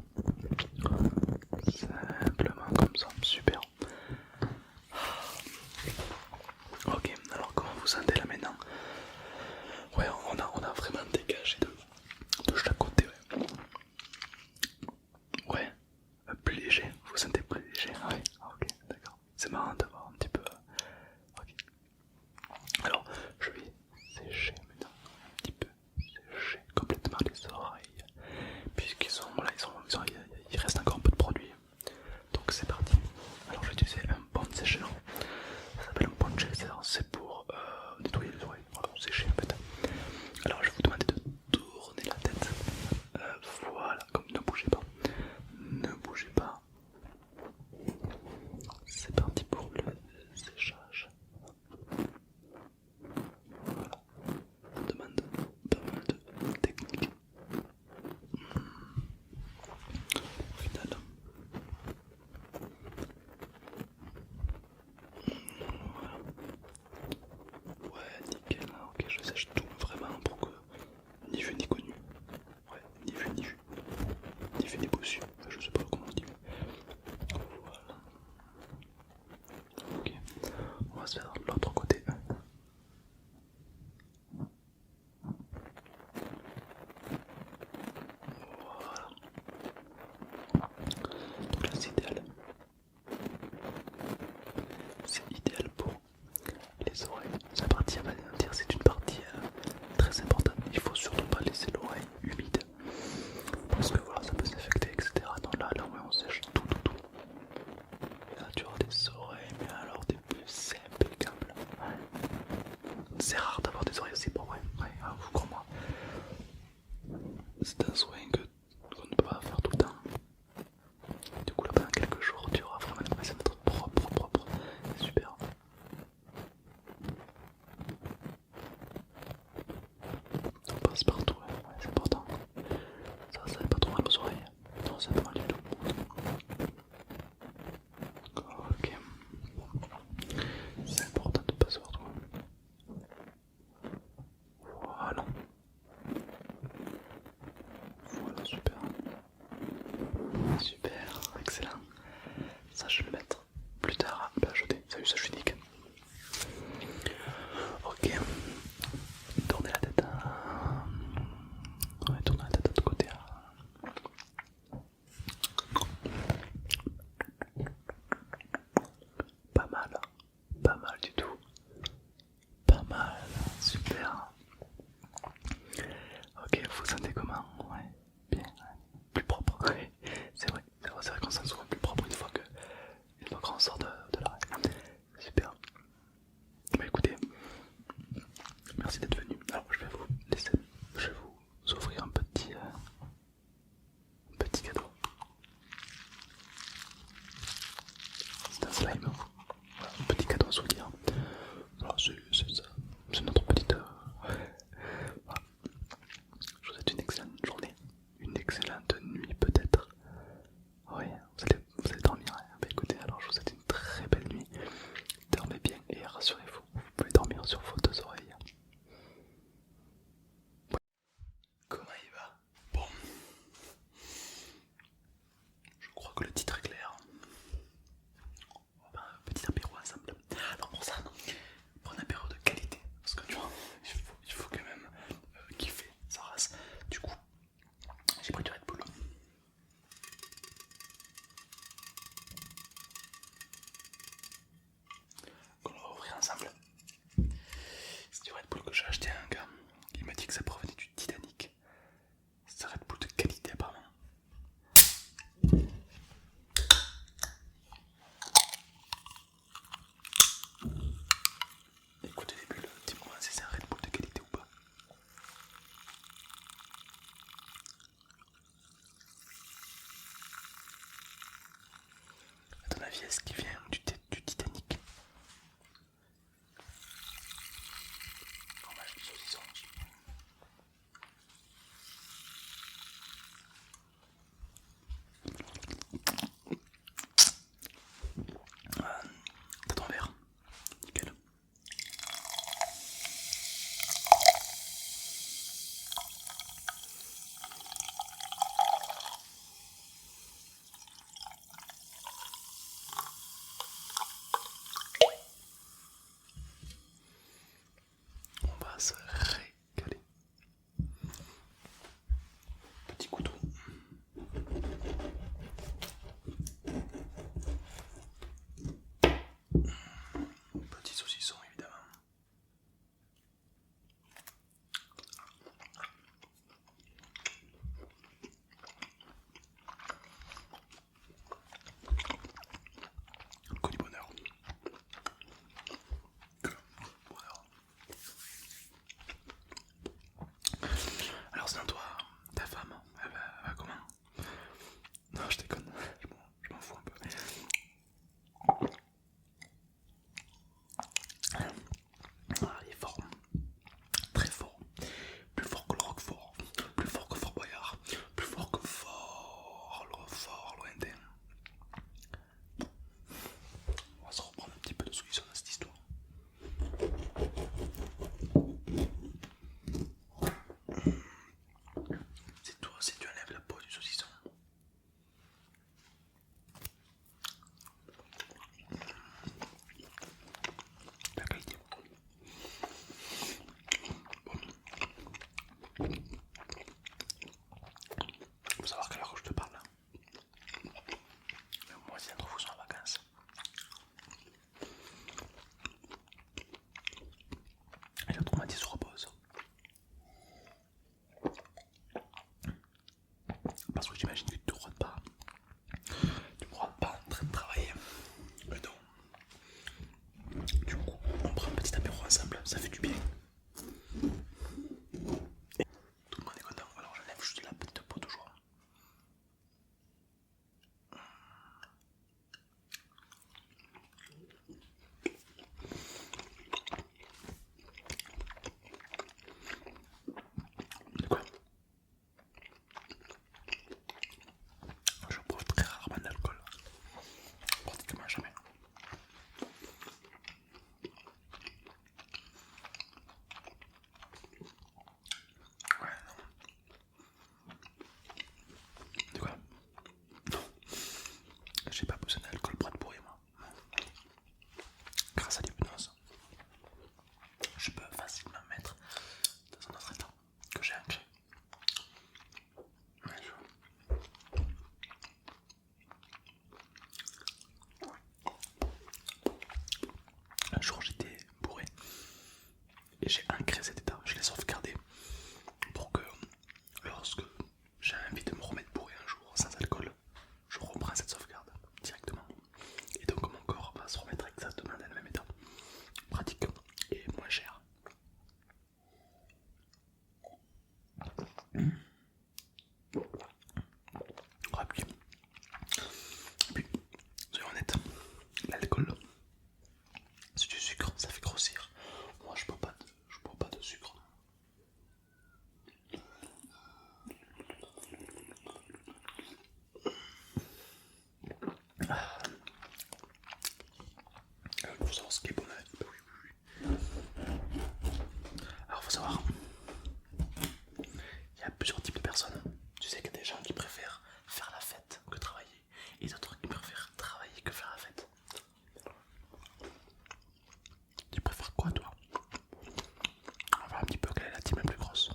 Time. Voilà, un petit cadeau à souvenir. Voilà, c'est notre petite... voilà. Je vous souhaite une excellente journée, une excellente nuit peut-être. Oui, vous allez dormir. Hein. Bah écoutez, alors je vous souhaite une très belle nuit. Dormez bien et rassurez-vous, vous pouvez dormir sur vos deux oreilles. Comment il va? Bon, je crois que le titre est clair. On va faire un petit apéro ensemble. Alors pour ça, prendre un apéro de qualité. Parce que tu vois, il faut quand même kiffer sa race. Du coup, j'ai pris du Red Bull. Qu'on va ouvrir ensemble. C'est du Red Bull que j'ai acheté à un gars. Il m'a dit que ça provenait du Titanic. C'est un Red Bull de qualité apparemment. Écoutez les bulles, dis-moi si c'est un Red Bull de qualité ou pas. À ton avis, est-ce qu'il vient du Titanic? Fromage de saucisson. T'as ton verre? Nickel. On va se régaler. Petit couteau. Petit saucisson évidemment. Que du bonheur. Que bonheur. Alors sinon toi, ta femme, elle va comment? Non je déconne, je m'en fous un peu. Ah, il est fort, très fort, plus fort que le Roquefort, plus fort que Fort Boyard, plus fort que fort lointain. On va se reprendre un petit peu de solution dans cette histoire. C'est toi, si tu enlèves la peau du saucisson. La qualité. Faut savoir qu'à l'heure où je te parle, moi si d'entre vous sont en vacances. Et l'autre moitié se repose. Parce que j'imagine que tu ne rentres pas. Tu ne rentres pas en train de travailler. Et donc, du coup, on prend un petit apéro ensemble, ça fait du bien. Et tout le monde est content. Alors j'enlève juste la petite peau toujours. De quoi? Je bois très rarement d'alcool. Pratiquement jamais. Ouais, non. De quoi? Non. J'ai pas besoin d'alcool pour être bourré moi. Grâce à l'hypnose, je peux facilement me mettre dans un autre état que j'ai ancré. Ouais, un jour j'étais bourré et j'ai ancré cet état, je l'ai sauvegardé pour que lorsque j'ai envie de me remettre bourré un jour sans alcool, je reprends cette sauvegarde directement. Et donc mon corps va se remettre exactement dans le même état. Pratique et moins cher. Ouais, puis, soyons honnêtes, l'alcool. C'est du sucre, ça fait grossir. Moi je bois pas de sucre. Il faut savoir ce qui est bon à la vie. Alors faut savoir, il y a plusieurs types de personnes. Tu sais qu'il y a des gens qui préfèrent faire la fête que travailler, et d'autres qui préfèrent travailler que faire la fête. Tu préfères quoi toi? On va voir un petit peu quelle est la team la plus grosse.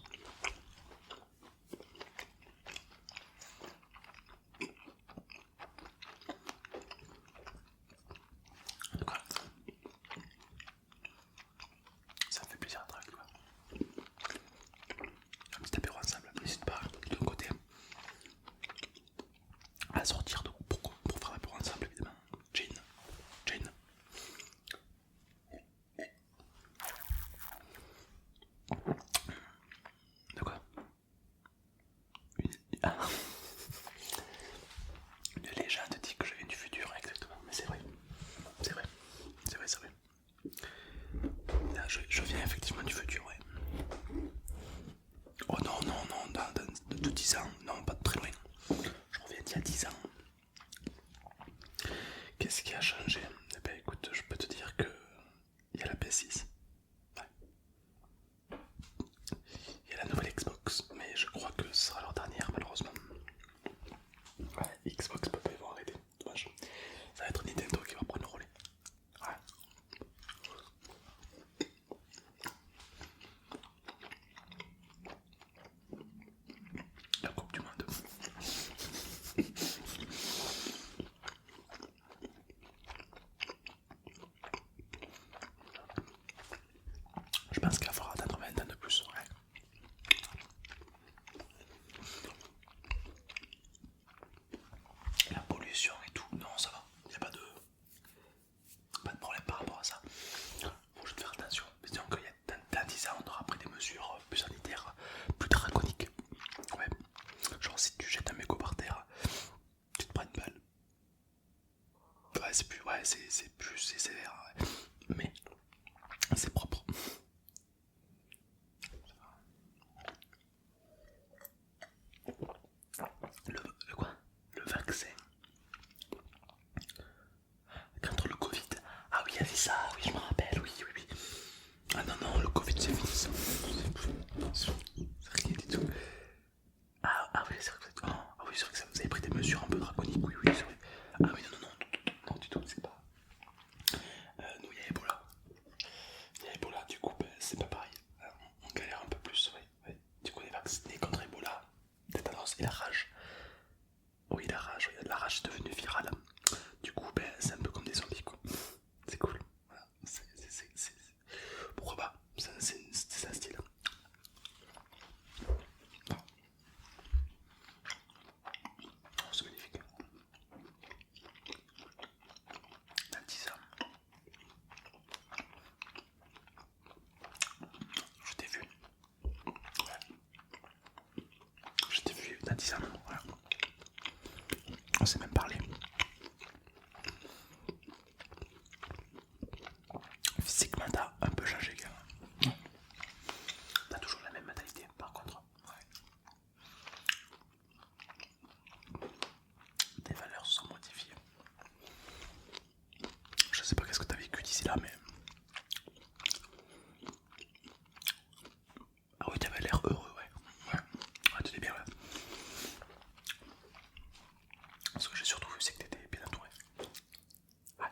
De quoi? Ça me fait plaisir de travailler quoi. Un petit apéro ensemble, n'hésite pas de ton côté à sortir pour faire l'apéro ensemble évidemment. Jane. De quoi? Ah. Une légende dit que je viens du futur, exactement, mais c'est vrai. C'est vrai. Là, je viens effectivement du futur, ouais. Oh non, de 10 ans, non, pas de très loin. Je reviens d'il y a 10 ans. Qu'est-ce qui a changé? Eh ben écoute, je peux te dire que il y a la PS6. Ouais. Il y a la nouvelle Xbox, mais je crois que ce sera leur dernière malheureusement. Ouais, Xbox peut pas y avoir arrêté, dommage. Ça va être Nintendo qui va prendre le relais. Ouais. La Coupe du Monde. Je pense qu'il va falloir attendre 20 ans de plus. Ouais. La pollution et tout, non ça va, il n'y a pas de problème par rapport à ça. Faut juste faire attention. Disons qu'il y a dans 10 ans on aura pris des mesures plus sanitaires, plus draconiques. Ouais. Genre si tu jettes un mégot par terre, tu te prends une balle. Ouais c'est plus, c'est sévère, ouais. Mais c'est propre. Le quoi? Le vaccin contre le Covid. Ah oui, il y avait ça, oui, je me rappelle, oui. Ah non, le Covid c'est fini, c'est rien du tout. Ah oui, c'est vrai que c'est vrai que vous avez pris des mesures un peu draconiques, oui, c'est vrai. Ah oui, non, du tout, c'est pas. Nous, il y a Ebola. Du coup, ben, c'est pas pareil. On galère un peu plus, ouais. Du coup, on est vacciné contre Ebola, tétanos et la rage. Oui, la rage est devenue virale. Du coup, ben, c'est un peu comme des zombies, quoi. C'est cool. Voilà. Pourquoi pas? C'est un style. Oh, c'est magnifique. Un petit ça. Je t'ai vu. Ouais. Je t'ai vu dans 10 ans. Voilà. On s'est même parlé. Physiquement, t'as un peu changé, gars. T'as toujours la même mentalité, par contre. Ouais. Tes valeurs se sont modifiées. Je sais pas qu'est-ce que t'as vécu d'ici là, mais. Ah oui, t'avais l'air heureux, ouais. Ouais, t'étais bien, ouais. Ce que j'ai surtout vu, c'est que t'étais bien entouré. Ouais,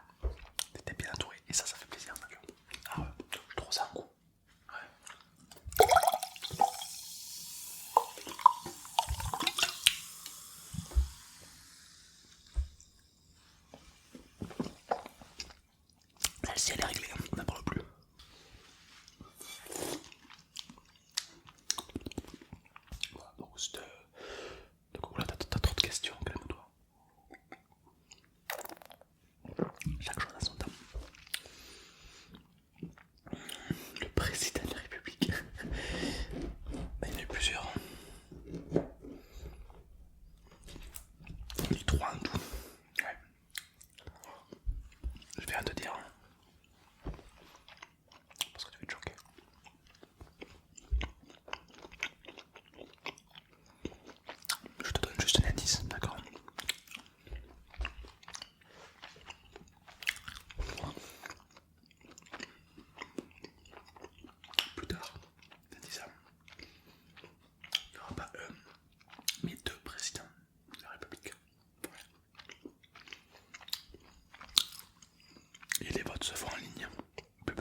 t'étais bien entouré, et ça fait plaisir, ça, tu vois. Ah ouais, je trouve ça un coup. Ouais. Celle-ci, elle est réglée, on n'en parle plus. Voilà, donc voilà, t'as trop de questions, calme-toi. Chaque chose a son temps. Le président de la République. Ben, il y en a eu plusieurs. Il y en a eu 3 en tout. Ouais. Je vais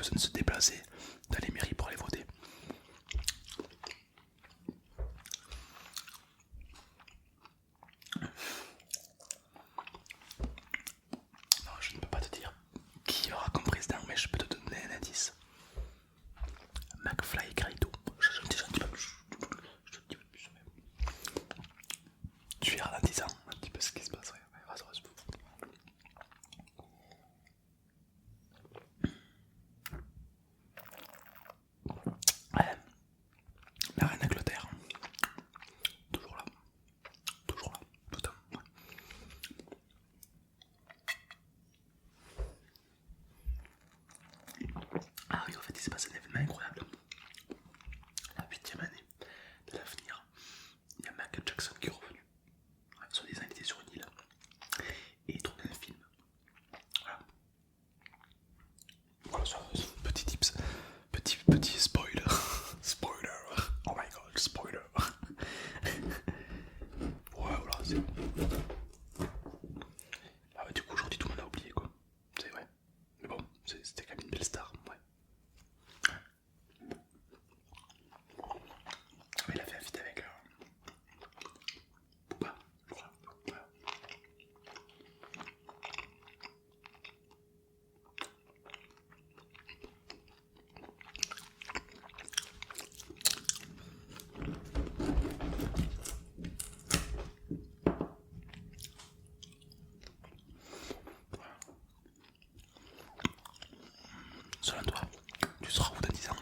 besoin de se déplacer dans les mairies pour aller voter. Non, je ne peux pas te dire qui aura comme président, mais je peux te donner un indice. McFly et Carlito. Je ne dis pas plus. Je te dis pas plus. Tu verras dans 10 ans un petit peu ce qui se passe. Ouais, ouais, la reine d'Angleterre. Toujours là. Toujours là. Tout le temps. Ouais. Ah oui, en fait, il s'est passé un événement incroyable. La 8e année de l'avenir, il y a Michael Jackson qui est revenu. Ouais, soi-disant, il était sur une île et il tournait un film. Voilà. Voilà, ça, petit tips, petit spoiler. Spoiler. Oh my god, spoiler. Ouais, voilà, c'est. Ah ouais, du coup, aujourd'hui, tout le monde a oublié quoi. C'est vrai. Mais bon, c'était quand même une belle star. Ouais. Mais il a fait un feat avec Booba, je crois. Ouais. Selon toi, tu seras où dans 10 ans?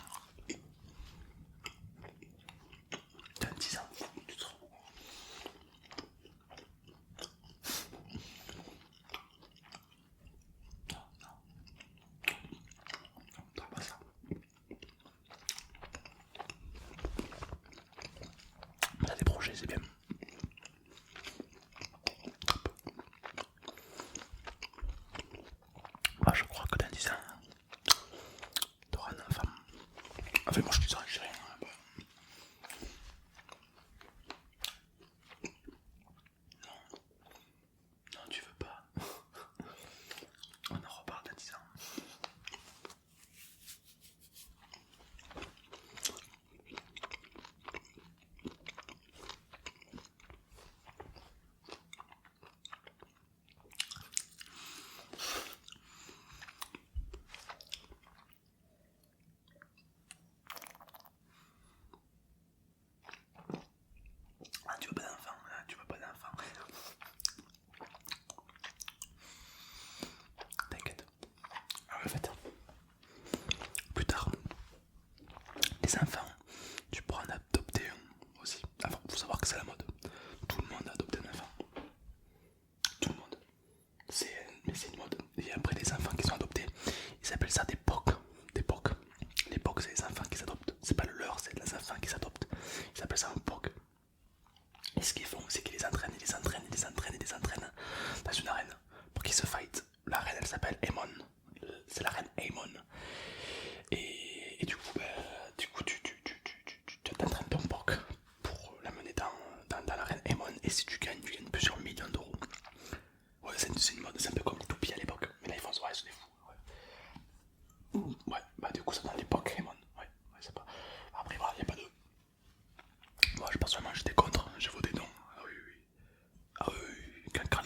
Dans 10 ans, tu seras où? Non, pas ça. T'as des projets, c'est bien. Moi, je crois que dans 10 ans, t'auras un enfant. Enfin, moi, je te dirais que j'ai rien. Non, tu veux pas. On en reparle dans 10 ans. Ah, tu veux pas d'enfant, hein, tu veux pas d'enfant. T'inquiète. En fait, plus tard, les enfants, tu pourras en adopter un aussi. Enfin, faut savoir que c'est la mode. Tout le monde a adopté un enfant. Tout le monde. Mais c'est une mode. Et après, les enfants qui sont adoptés, ils appellent ça des POC. Des POC. Les POC, c'est les enfants qui s'adoptent. C'est pas le leur, c'est les enfants qui s'adoptent. Ils appellent ça un POC. Et ce qu'ils font, c'est qu'ils les entraînent, ils les entraînent, ils les entraînent, ils les entraînent dans une arène pour qu'ils se fight. La reine, elle s'appelle Aemon. C'est la reine Aemon. Et du coup, tu t'entraînes ton POC pour l'amener dans l'arène Aemon. Et si tu gagnes plusieurs millions d'euros. Ouais, c'est une mode, c'est un peu comme les toupies à l'époque. Mais là, ils font ça, ouais, c'est des fous. Ouais. Ouais, bah du coup, ça dans l'époque Aemon. Ouais, c'est pas. Après, voilà, y a pas de. Moi, personnellement, j'étais contre, j'ai voté non. Ah oui, oui. Ah oui, quand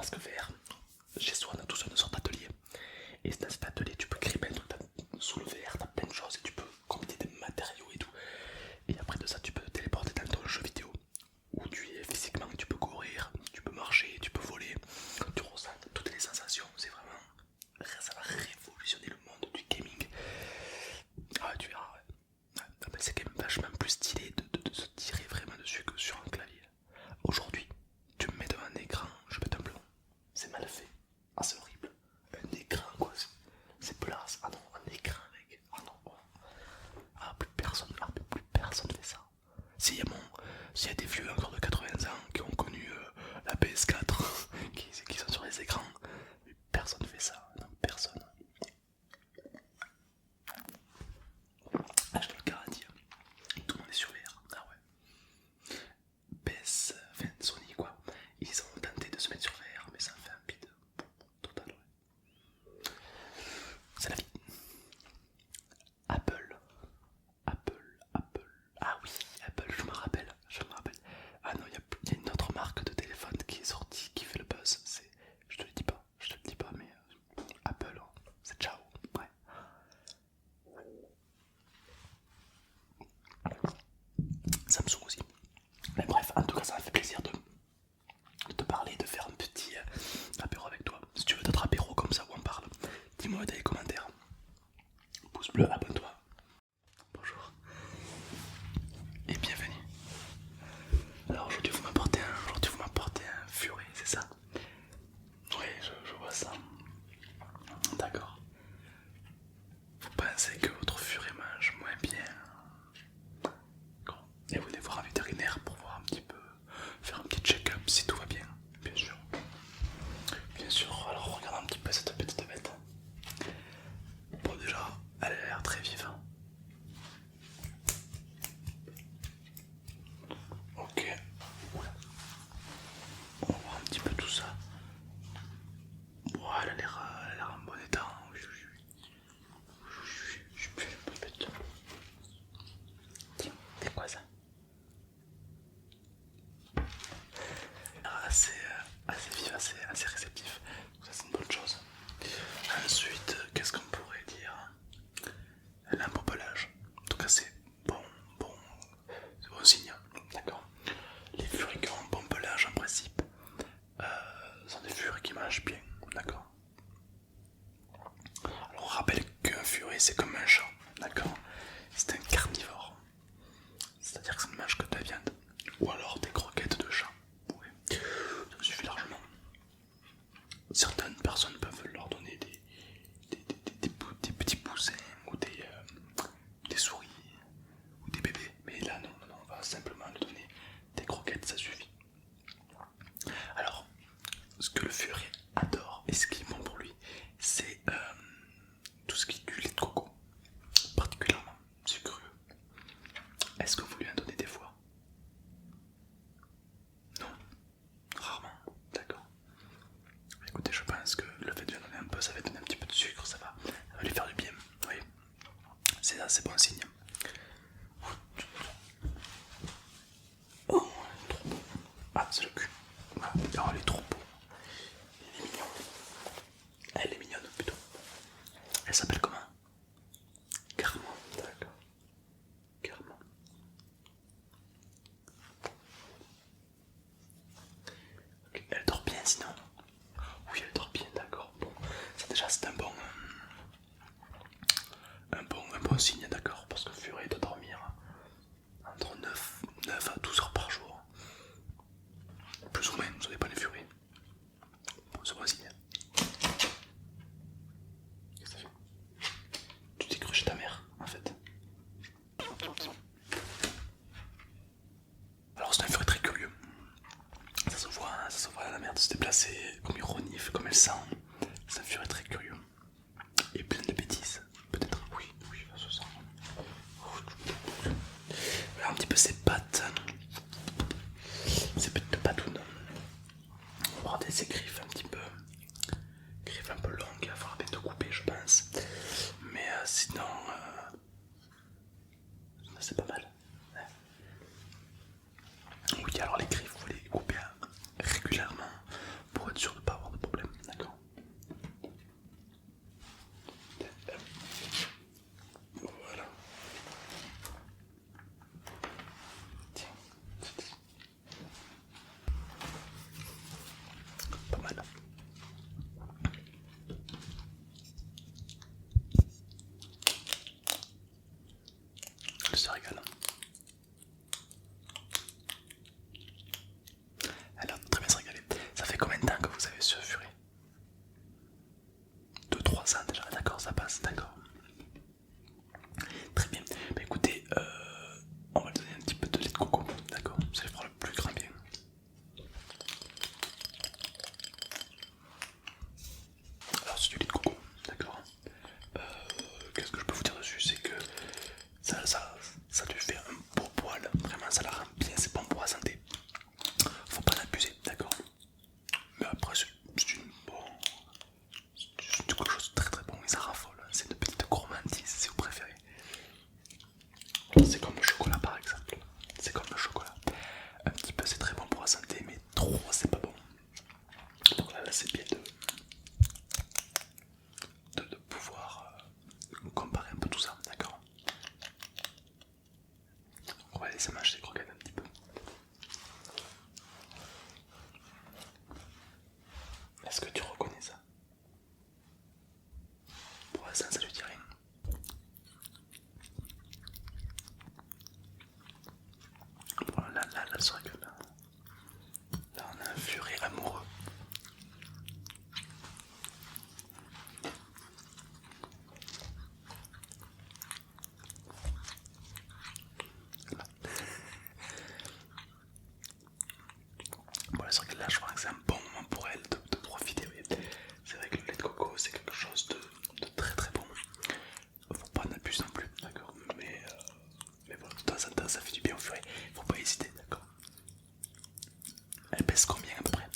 masque vert. Chez soi, on a tous une sorte d'atelier. Et dans cet atelier, tu peux créer plein de trucs. Sous le verre, t'as plein de choses et tu peux combiner des matériaux et tout. Et après de ça, tu peux te téléporter dans ton jeu vidéo où tu es physiquement, tu peux courir, tu peux marcher, tu peux voler, tu ressens toutes les sensations. C'est vraiment, ça va révolutionner le monde du gaming. Ah, tu verras, ouais. Ah, ben, c'est quand même vachement plus stylé de se tirer vraiment dessus que sur un clavier. Aujourd'hui, tu me mets devant un écran, je pète un plomb. C'est mal fait. Ah, c'est horrible. Un écran, quoi. C'est place. Ah non, un écran, mec. Ah non. Oh. Plus personne fait ça. S'il y a des vieux encore de 80 ans qui ont connu la PS4, qui sont sur les écrans, mais personne fait ça. Non, personne. Ah, je te le garantis. Tout le monde est sur VR. Ah ouais. PS, enfin Sony quoi. Ils ont tenté de se mettre sur VR, mais ça fait un bide total. Ouais. C'est la vie. Apple. Apple. Ah oui, Apple, je me rappelle. Ah non, il y a une autre marque de téléphone qui est sortie, qui fait le buzz. Je te le dis pas, mais Apple, c'est ciao. Ouais. Samsung aussi. Mais bref, en tout cas, ça m'a fait plaisir de te parler, de faire un petit apéro avec toi. Si tu veux d'autres apéros comme ça où on parle, dis-moi dans les commentaires. Pouce bleu, abonne-toi. Bonjour et bienvenue. Alors aujourd'hui vous m'apportez un furet, c'est ça? Oui, je vois ça. D'accord. Vous pensez que votre furet mange moins bien? D'accord. Et vous venez voir un vétérinaire pour voir un petit peu, faire un petit check-up si tout va bien, bien sûr. Bien sûr, alors regarde un petit peu cette petite bête. Bon déjà, elle a l'air très vive. Ok. Oula. On va voir un petit peu tout ça. Bon, elle a l'air en bon état. Oui, oui, oui. Je suis plus une bonne bête. Tiens, c'est quoi ça? Assez vif, assez réceptif. Donc ça c'est une bonne chose. Ensuite, qu'est-ce qu'on pourrait dire? Elle a un beau pelage. En tout cas c'est bon, c'est bon signe. D'accord. Les furies qui ont un bon pelage en principe sont des furies qui mangent bien. D'accord. Alors on rappelle qu'un furet c'est comme un chat. D'accord. C'est un carnivore. C'est-à-dire que ça ne mange que de la viande. Ou alors des croquettes de chat. Oui, ça suffit largement. Certaines personnes peuvent leur donner des petits poussins ou des souris ou des bébés. Mais là non, on va simplement lui donner des croquettes, ça suffit. Alors, ce que le furet adore et ce qui est bon pour lui, c'est tout ce qui est du lait de coco. Particulièrement, c'est curieux. Est-ce que vous lui en donnez des fois? Non, rarement, d'accord. Écoutez, je pense que le fait de lui en donner un peu, ça va donner un petit peu de sucre, ça va lui faire du bien. Oui, c'est bon signe. Oh, il est trop beau. Ah, c'est le cul. Voilà. Oh, il est trop beau. Il est mignon. Elle est mignonne plutôt. Elle s'appelle comment? Carmen, d'accord. Carmen. Okay. Elle dort bien sinon? Oui, elle dort bien, d'accord. Bon, ça déjà c'est un bon signe, d'accord, parce que Furet doit dormir entre 9 à 12 heures par jour. Plus ou moins, ça dépend des Furets. Bon, c'est bon signe. Qu'est-ce que ça fait? Tu t'es cru chez ta mère, en fait. Alors c'est un Furet très curieux. Ça se voit la merde se déplacer, comme il renifle, comme elle sent. C'est un Furet très curieux. Et plein de bêtises, peut-être. Oui, ça se sent. Un petit peu ses pattes. Ses petites patounes. Regardez ses griffes un petit peu. Griffes un peu longues, il va falloir peut-être couper, je pense. Mais sinon, c'est pas mal. Oui, alors les griffes, vous les coupez régulièrement pour être sûr de ne pas combien de temps que vous avez ce furet? 2-3 ans déjà, d'accord, ça passe, d'accord. Très bien. Bah écoutez, on va lui donner un petit peu de lait de coco, d'accord? Ça lui fera le plus grand bien. Alors c'est du lait de coco, d'accord. Qu'est-ce que je peux vous dire dessus? C'est que ça lui fait un beau poil, vraiment ça la rend bien, c'est bon pour la santé. Faut pas l'abuser, d'accord. Mais après c'est quelque chose de très très bon et ça raffole. C'est une petite gourmandise si vous préférez. C'est comme le chocolat par exemple. C'est comme le chocolat. Un petit peu c'est très bon pour la santé, mais trop c'est pas bon. Donc là c'est bien de pouvoir comparer un peu tout ça, d'accord. On va laisser manger les croquettes un petit peu. Est-ce que tu reconnais ça? Pour l'instant ça lui dit rien. Bon, là c'est vrai que là on a un furet amoureux. Bon, c'est vrai que là je crois que c'est un bon moment pour elle de profiter. Oui. C'est vrai que le lait de coco c'est quelque chose de très très bon. Faut pas en abuser non plus, d'accord. Mais voilà, de temps en temps ça fait du bien au furet. Faut pas hésiter, d'accord. Elle pèse combien à peu près?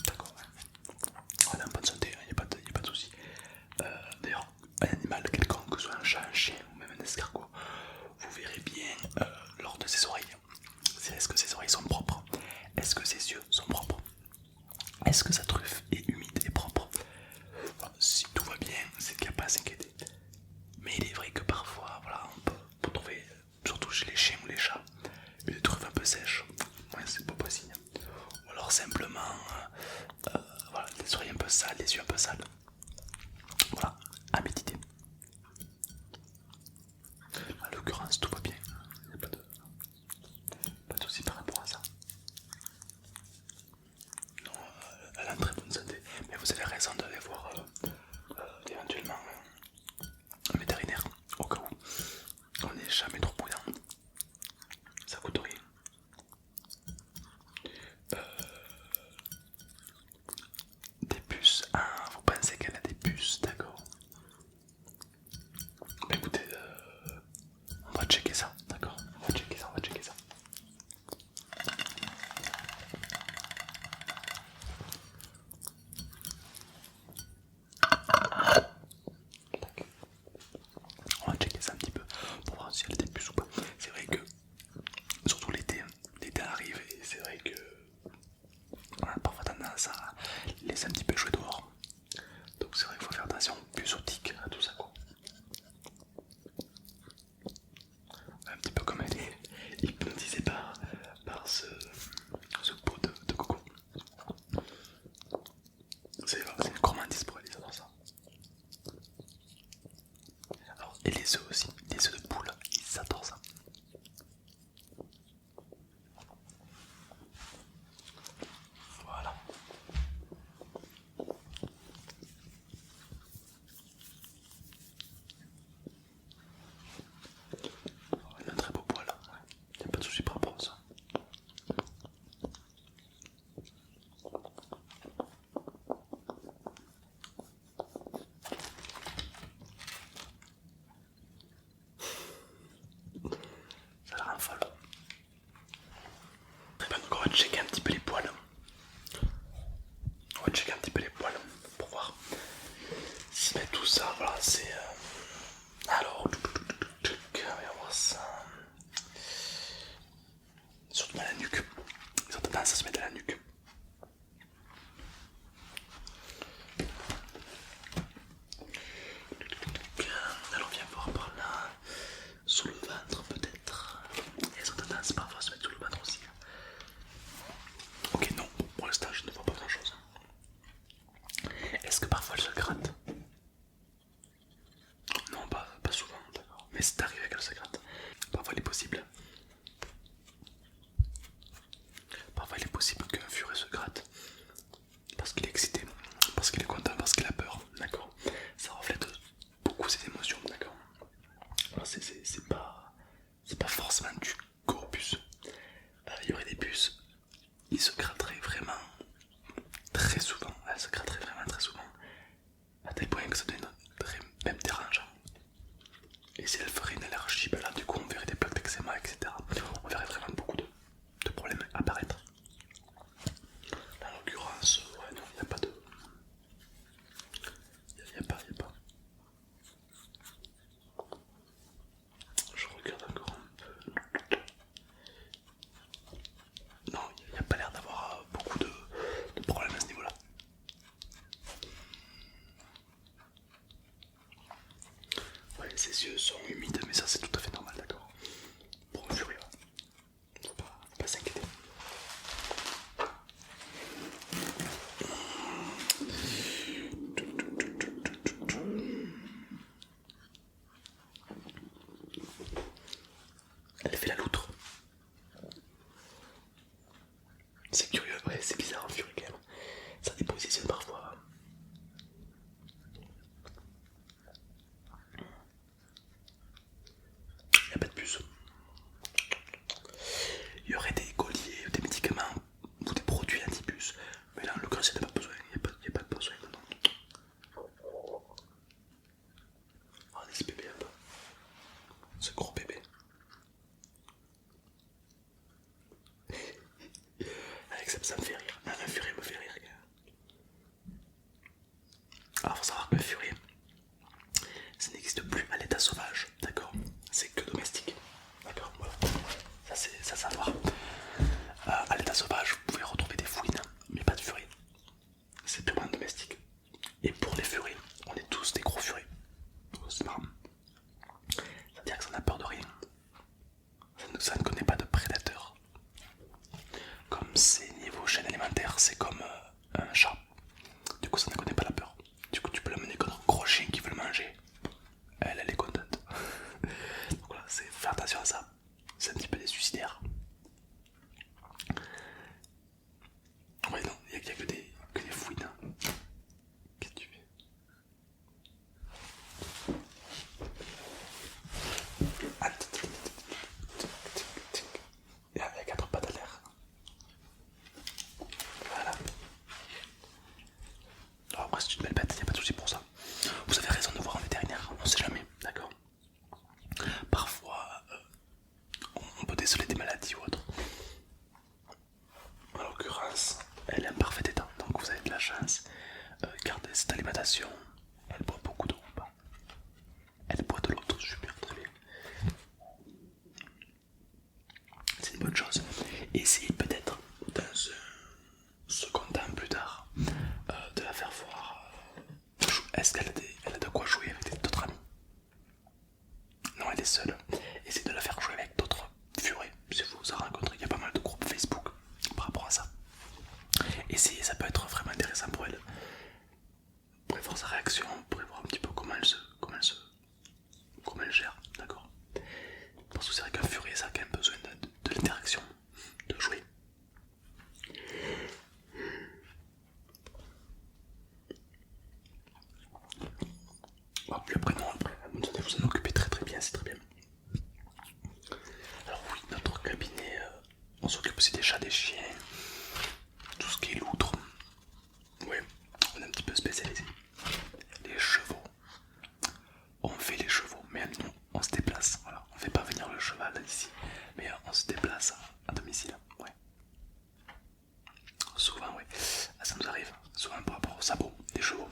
D'accord, ouais. Elle est en bonne santé, il n'y a pas de souci. D'ailleurs, un animal quelconque, que ce soit un chat, un chien ou même un escargot, vous verrez bien lors de ses oreilles. Est-ce que ses oreilles sont propres? Est-ce que ses yeux sont propres? Est-ce que sa truffe est humide et propre? Enfin, si tout va bien, c'est qu'il n'y a pas à s'inquiéter. Mais il est vrai que parfois, voilà, on peut trouver, surtout chez les chiens ou les chats, une truffe un peu sèche. Ouais, c'est pas possible. Ou alors simplement, voilà, les oreilles un peu sales, les yeux un peu sales. Voilà, à méditer. En l'occurrence, tout va bien. Il n'y a pas de soucis par rapport à ça. Non, elle a une très bonne santé. Mais vous avez raison d'aller voir éventuellement un vétérinaire au cas où. On n'est jamais trop prudent. Ça coûte rien. Des puces. Ah, vous pensez qu'elle a des puces, d'accord. Bah écoutez, on va checker ça, d'accord. On va checker ça, on va checker ça. On va checker ça un petit peu pour voir si elle a des puces ou pas. C'est vrai que, surtout l'été, l'été arrive et c'est vrai que on a parfois tendance à laisser un petit peu jouer dehors. Donc c'est vrai qu'il faut faire attention aux puces, aux tiques, à tout ça quoi. Un petit peu comme elle est hypnotisée par ce pot de coco. C'est une gourmandise pour elle, ils adorent ça. Alors, et les œufs aussi, les œufs de poule, ils adorent ça. Voilà. Il a un très beau poil, ouais. Il n'y a pas de soucis par rapport à ça. Ça la rend folle. Très bien, donc on va checker un petit peu les poils. On va checker un petit peu les poils pour voir si ben, tout ça, voilà, c'est... Alors, on va voir ça. Surtout dans la nuque. Ils ont tendance à se mettre à la nuque. Alors viens voir par là. Sous le ventre peut-être. Elles ont tendance parfois à se mettre sous le ventre aussi. Ok, non, pour l'instant je ne vois pas grand chose. Est-ce que parfois elle se gratte? Non, pas souvent, d'accord. Mais c'est arrivé qu'elle se gratte. Parfois il est possible. Parfois il est possible qu'un furet se gratte. il se gratterait vraiment très souvent. Elle se gratterait vraiment très souvent. À tel point que ça deviendrait même dérangeant. Et si elle ferait une allergie, ben là du coup on verrait des plaques d'eczéma, etc. On verrait vraiment beaucoup de problèmes apparaître. Là, en l'occurrence, ouais, non, il n'y a pas de. Il n'y a pas. Je regarde encore un peu. Non, il n'y a pas l'air d'avoir beaucoup de problèmes à ce niveau-là. Ouais, ses yeux sont humides, mais ça c'est tout à fait normal, d'accord. Pour un furie, faut pas s'inquiéter. Elle fait la loutre. C'est curieux, ouais, c'est bizarre en furie quand même. Ça dépositionne parfois. Il n'y a pas de puce. Il y aurait des colliers, des médicaments ou des produits anti-puce. Mais là, en l'occurrence, il n'y a pas besoin. Il n'y a pas de besoin. Non. Regardez ce bébé un peu. Ce gros bébé. Avec ça me fait rire. La furie me fait rire. Alors, faut savoir que la furie, ça n'existe plus à l'état sauvage, d'accord? C'est que domestique, d'accord? Voilà. Ça, c'est à savoir. À l'état sauvage, vous pouvez retrouver des fouines, mais pas de furie. C'est purement domestique. Et pour les furies, on est tous des gros furies. C'est marrant. C'est-à-dire que ça n'a peur de rien. Ça ne connaît pas de prédateurs. Comme c'est niveau chaîne alimentaire, c'est comme un chat. Du coup, ça ne connaît pas la peur. Du coup, tu peux l'amener comme un gros chien qui veut le manger. Elle est contente. Donc voilà, faut faire attention à ça. C'est un petit peu des suicidaires. Ouais, non, il n'y a que des fouines. Qu'est-ce que tu fais? Ah, il y a 4 pattes à l'air. Voilà. Alors après, c'est une belle bête, il n'y a pas de souci pour ça. Vous avez raison de voir un vétérinaire, on sait jamais, d'accord? Parfois, on peut déceler des maladies ou autres. En l'occurrence, elle est en parfait état, donc vous avez de la chance. Gardez cette alimentation. Elle boit beaucoup d'eau ou pas? Elle boit de l'eau, super, très bien. C'est une bonne chose. Essayez peut-être dans un second temps plus tard de la faire voir. Est-ce qu'elle a de quoi jouer avec d'autres amis? Non, elle est seule. Essayez de la faire jouer avec d'autres furies. Si vous en rencontrez, il y a pas mal de groupes Facebook par rapport à ça. Essayez, ça peut être vraiment intéressant pour elle. Vous pourrez voir sa réaction, vous pourrez voir un petit peu comment elle gère, d'accord? Parce que c'est vrai qu'un furie, ça a quand même besoin de l'interaction, de jouer. Bon, puis après, non, après, vous en occupez très bien, c'est très bien. Alors oui, notre cabinet, on s'occupe aussi des chats, des chiens, tout ce qui est loutre. Oui, on est un petit peu spécialisé. Les chevaux. On fait les chevaux, mais nous, on se déplace. Voilà, on fait pas venir le cheval ici, mais on se déplace à domicile. Ouais. Souvent, oui. Ça nous arrive. Souvent par rapport aux sabots des chevaux.